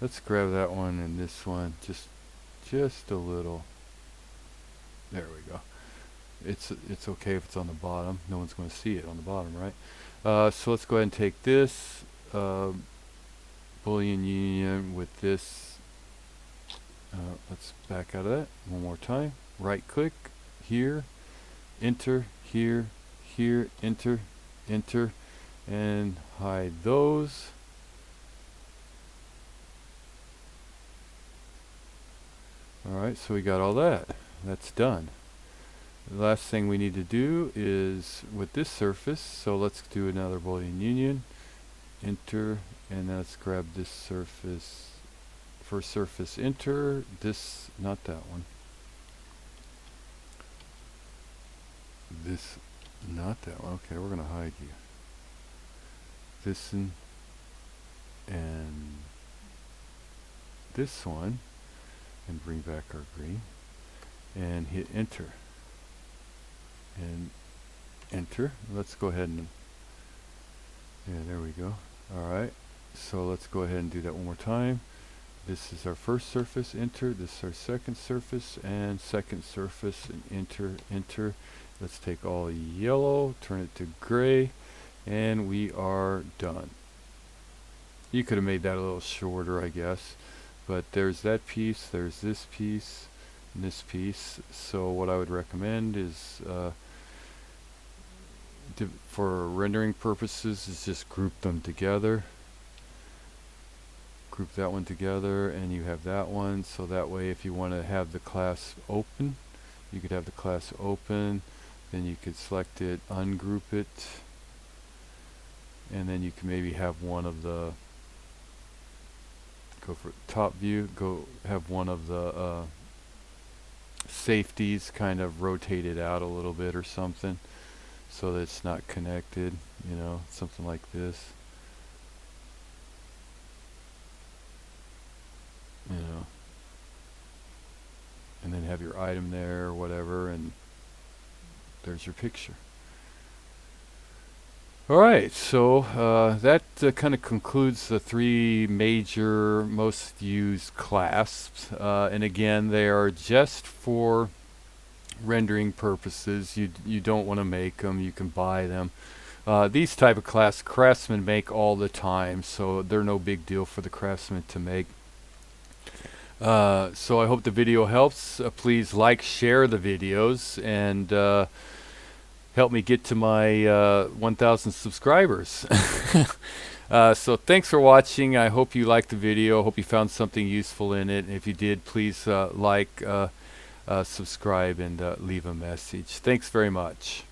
let's grab that one and this one. Just a little. There we go. It's okay if it's on the bottom. No one's going to see it on the bottom, right? So let's go ahead and take this Boolean union with this. Let's back out of that one more time. Right click here, enter, here, here, enter, enter, and hide those. Alright, so we got all that. That's done. The last thing we need to do is with this surface, so let's do another Boolean union, enter, and let's grab this surface. First surface, enter, this, not that one. This, not that one. Okay, we're going to hide you. This and this one, and bring back our green, and hit enter. And enter. Let's go ahead and, yeah, there we go. Alright, so let's go ahead and do that one more time. This is our first surface, enter. This is our second surface, and second surface, and enter, enter. Let's take all yellow, turn it to gray, and we are done. You could have made that a little shorter, I guess, but there's that piece, there's this piece, and this piece. So what I would recommend is for rendering purposes is just group them together. Group that one together, and you have that one, so that way if you want to have the class open, you could have the class open, then you could select it, ungroup it, and then you can maybe have one of the, go for top view, go have one of the safeties kind of rotated out a little bit or something, so that it's not connected, you know, something like this. You know, and then have your item there or whatever, and there's your picture. Alright, so that kind of concludes the three major most used clasps, and again they are just for rendering purposes. You don't want to make them, you can buy them. These type of clasps craftsmen make all the time, so they're no big deal for the craftsman to make. So I hope the video helps. Please like, share the videos, and help me get to my 1,000 subscribers. So thanks for watching. I hope you liked the video. Hope you found something useful in it. If you did, please like, subscribe, and leave a message. Thanks very much.